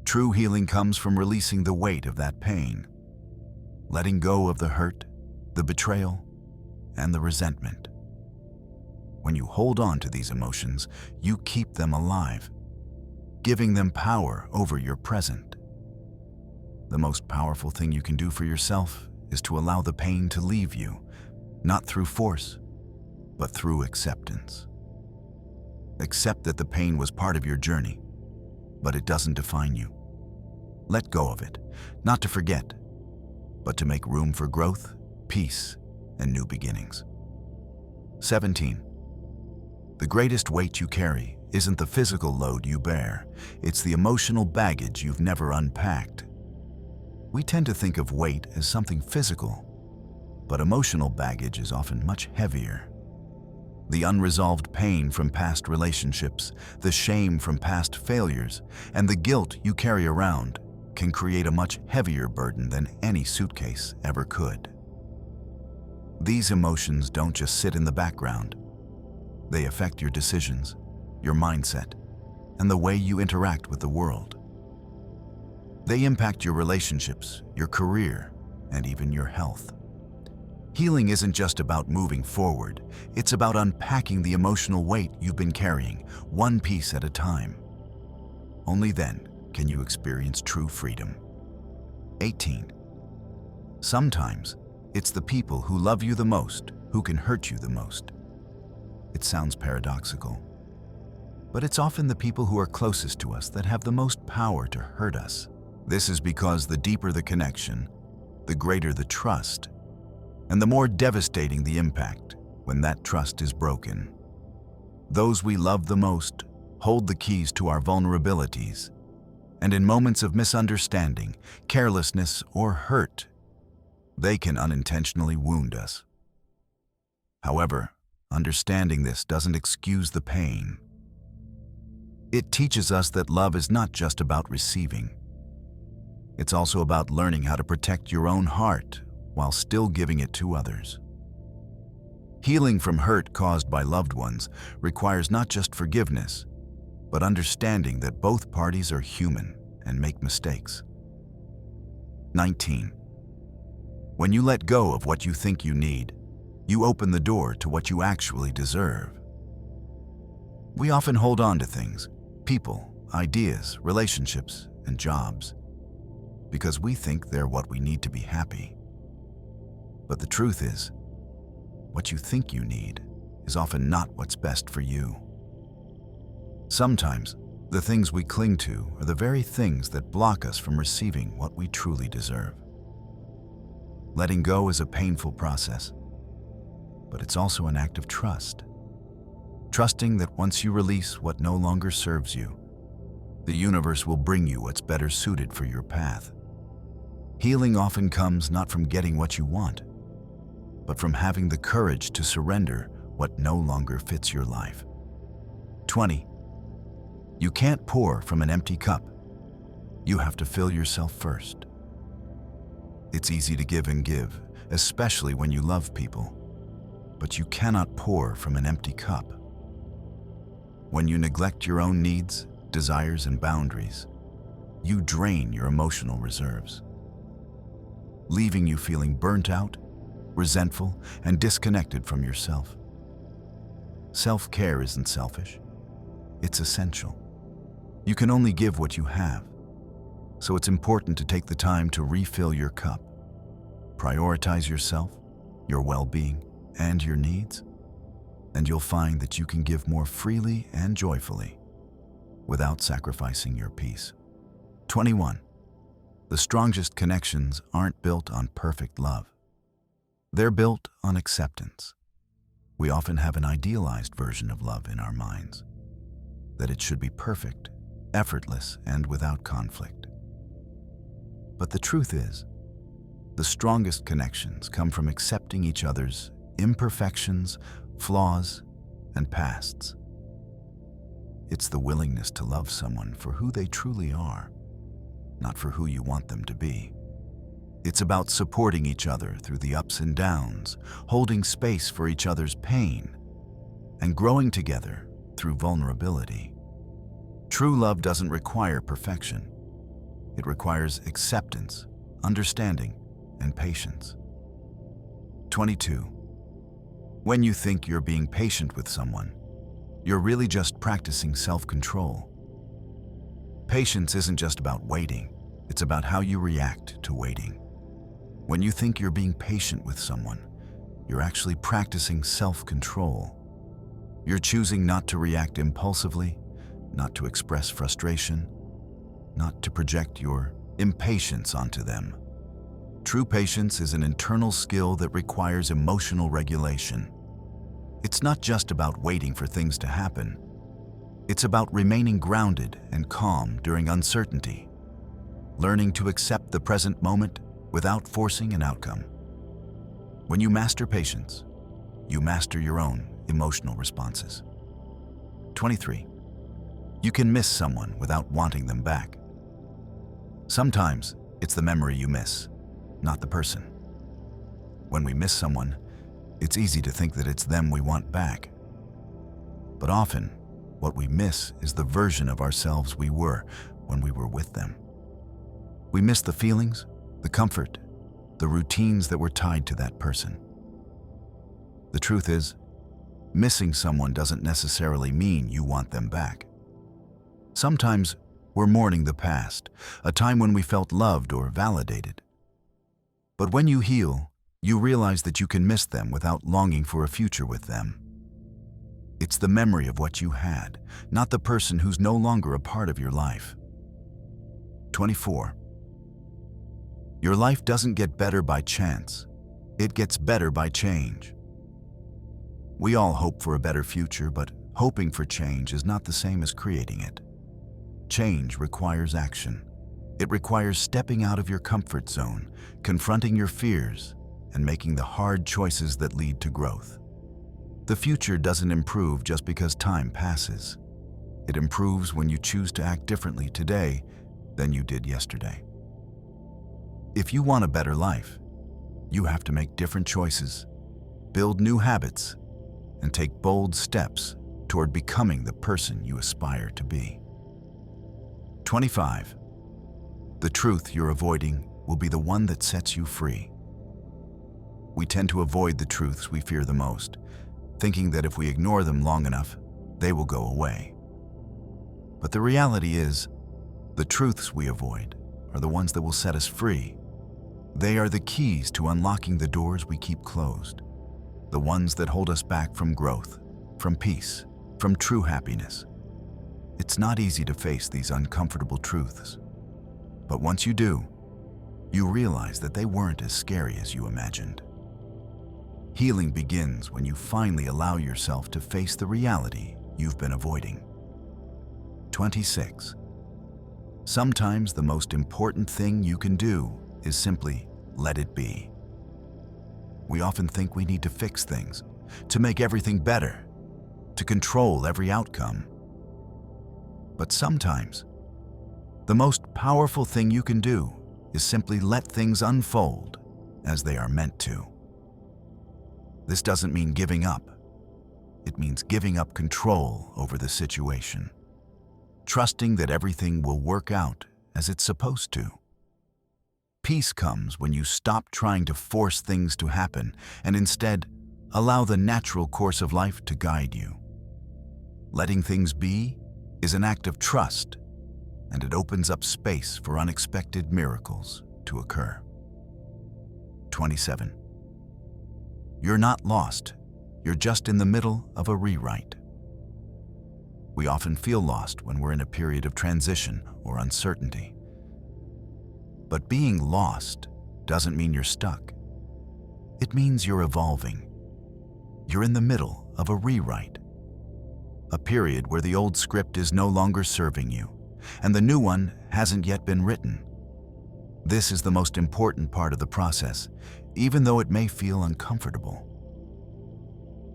True healing comes from releasing the weight of that pain, letting go of the hurt, the betrayal, and the resentment. When you hold on to these emotions, you keep them alive, giving them power over your present. The most powerful thing you can do for yourself is to allow the pain to leave you, not through force, but through acceptance. Accept that the pain was part of your journey, but it doesn't define you. Let go of it, not to forget, but to make room for growth, peace, and new beginnings. 17. The greatest weight you carry isn't the physical load you bear, it's the emotional baggage you've never unpacked. We tend to think of weight as something physical, but emotional baggage is often much heavier. The unresolved pain from past relationships, the shame from past failures, and the guilt you carry around can create a much heavier burden than any suitcase ever could. These emotions don't just sit in the background. They affect your decisions, your mindset, and the way you interact with the world. They impact your relationships, your career, and even your health. Healing isn't just about moving forward, it's about unpacking the emotional weight you've been carrying, one piece at a time. Only then can you experience true freedom. 18. Sometimes, it's the people who love you the most who can hurt you the most. It sounds paradoxical, but it's often the people who are closest to us that have the most power to hurt us. This is because the deeper the connection, the greater the trust, and the more devastating the impact when that trust is broken. Those we love the most hold the keys to our vulnerabilities, and in moments of misunderstanding, carelessness, or hurt, they can unintentionally wound us. However, understanding this doesn't excuse the pain. It teaches us that love is not just about receiving. It's also about learning how to protect your own heart while still giving it to others. Healing from hurt caused by loved ones requires not just forgiveness, but understanding that both parties are human and make mistakes. 19. When you let go of what you think you need, you open the door to what you actually deserve. We often hold on to things, people, ideas, relationships, and jobs, because we think they're what we need to be happy. But the truth is, what you think you need is often not what's best for you. Sometimes, the things we cling to are the very things that block us from receiving what we truly deserve. Letting go is a painful process, but it's also an act of trust. Trusting that once you release what no longer serves you, the universe will bring you what's better suited for your path. Healing often comes not from getting what you want, but from having the courage to surrender what no longer fits your life. 20. You can't pour from an empty cup. You have to fill yourself first. It's easy to give and give, especially when you love people, but you cannot pour from an empty cup. When you neglect your own needs, desires, and boundaries, you drain your emotional reserves, leaving you feeling burnt out, resentful, and disconnected from yourself. Self-care isn't selfish. It's essential. You can only give what you have, so it's important to take the time to refill your cup. Prioritize yourself, your well-being, and your needs, and you'll find that you can give more freely and joyfully without sacrificing your peace. 21. The strongest connections aren't built on perfect love. They're built on acceptance. We often have an idealized version of love in our minds, that it should be perfect, effortless, and without conflict. But the truth is, the strongest connections come from accepting each other's imperfections, flaws, and pasts. It's the willingness to love someone for who they truly are, not for who you want them to be. It's about supporting each other through the ups and downs, holding space for each other's pain, and growing together through vulnerability. True love doesn't require perfection. It requires acceptance, understanding, and patience. 22. When you think you're being patient with someone, you're really just practicing self-control. Patience isn't just about waiting, it's about how you react to waiting. When you think you're being patient with someone, you're actually practicing self-control. You're choosing not to react impulsively, not to express frustration, not to project your impatience onto them. True patience is an internal skill that requires emotional regulation. It's not just about waiting for things to happen. It's about remaining grounded and calm during uncertainty, learning to accept the present moment without forcing an outcome. When you master patience, you master your own emotional responses. 23. You can miss someone without wanting them back. Sometimes it's the memory you miss, not the person. When we miss someone, it's easy to think that it's them we want back. But often, what we miss is the version of ourselves we were when we were with them. We miss the feelings, the comfort, the routines that were tied to that person. The truth is, missing someone doesn't necessarily mean you want them back. Sometimes we're mourning the past, a time when we felt loved or validated. But when you heal, you realize that you can miss them without longing for a future with them. It's the memory of what you had, not the person who's no longer a part of your life. 24. Your life doesn't get better by chance. It gets better by change. We all hope for a better future, but hoping for change is not the same as creating it. Change requires action. It requires stepping out of your comfort zone, confronting your fears, and making the hard choices that lead to growth. The future doesn't improve just because time passes. It improves when you choose to act differently today than you did yesterday. If you want a better life, you have to make different choices, build new habits, and take bold steps toward becoming the person you aspire to be. 25. The truth you're avoiding will be the one that sets you free. We tend to avoid the truths we fear the most, thinking that if we ignore them long enough, they will go away. But the reality is, the truths we avoid are the ones that will set us free. They are the keys to unlocking the doors we keep closed, the ones that hold us back from growth, from peace, from true happiness. It's not easy to face these uncomfortable truths, but once you do, you realize that they weren't as scary as you imagined. Healing begins when you finally allow yourself to face the reality you've been avoiding. 26. Sometimes the most important thing you can do is simply let it be. We often think we need to fix things, to make everything better, to control every outcome. But sometimes, the most powerful thing you can do is simply let things unfold as they are meant to. This doesn't mean giving up. It means giving up control over the situation, trusting that everything will work out as it's supposed to. Peace comes when you stop trying to force things to happen and instead allow the natural course of life to guide you. Letting things be is an act of trust, and it opens up space for unexpected miracles to occur. 27. You're not lost. You're just in the middle of a rewrite. We often feel lost when we're in a period of transition or uncertainty. But being lost doesn't mean you're stuck. It means you're evolving. You're in the middle of a rewrite, a period where the old script is no longer serving you, and the new one hasn't yet been written. This is the most important part of the process, even though it may feel uncomfortable.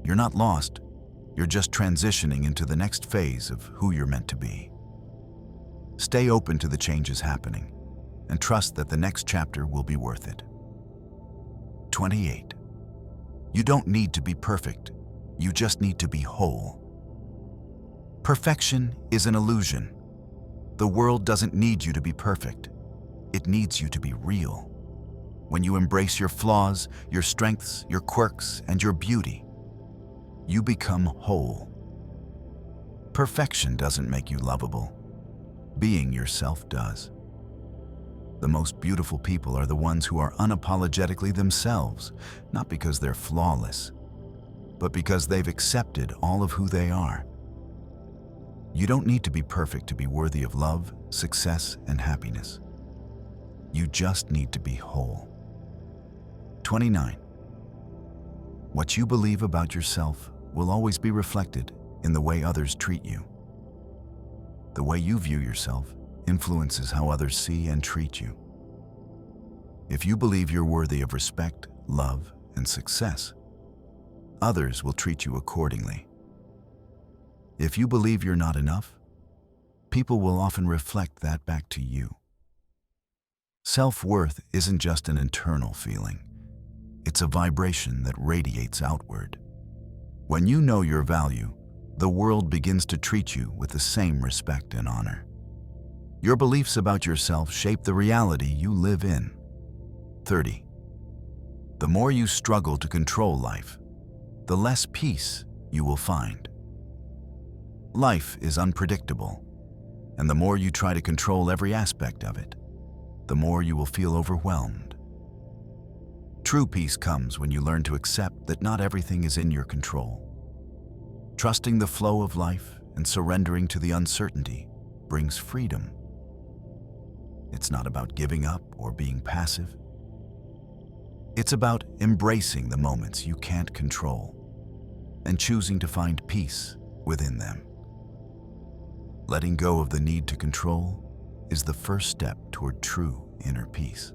You're not lost, you're just transitioning into the next phase of who you're meant to be. Stay open to the changes happening, and trust that the next chapter will be worth it. 28. You don't need to be perfect, you just need to be whole. Perfection is an illusion. The world doesn't need you to be perfect. It needs you to be real. When you embrace your flaws, your strengths, your quirks, and your beauty, you become whole. Perfection doesn't make you lovable. Being yourself does. The most beautiful people are the ones who are unapologetically themselves, not because they're flawless, but because they've accepted all of who they are. You don't need to be perfect to be worthy of love, success, and happiness. You just need to be whole. 29. What you believe about yourself will always be reflected in the way others treat you. The way you view yourself influences how others see and treat you. If you believe you're worthy of respect, love, and success, others will treat you accordingly. If you believe you're not enough, people will often reflect that back to you. Self-worth isn't just an internal feeling. It's a vibration that radiates outward. When you know your value, the world begins to treat you with the same respect and honor. Your beliefs about yourself shape the reality you live in. 30. The more you struggle to control life, the less peace you will find. Life is unpredictable, and the more you try to control every aspect of it, the more you will feel overwhelmed. True peace comes when you learn to accept that not everything is in your control. Trusting the flow of life and surrendering to the uncertainty brings freedom. It's not about giving up or being passive. It's about embracing the moments you can't control and choosing to find peace within them. Letting go of the need to control is the first step toward true inner peace.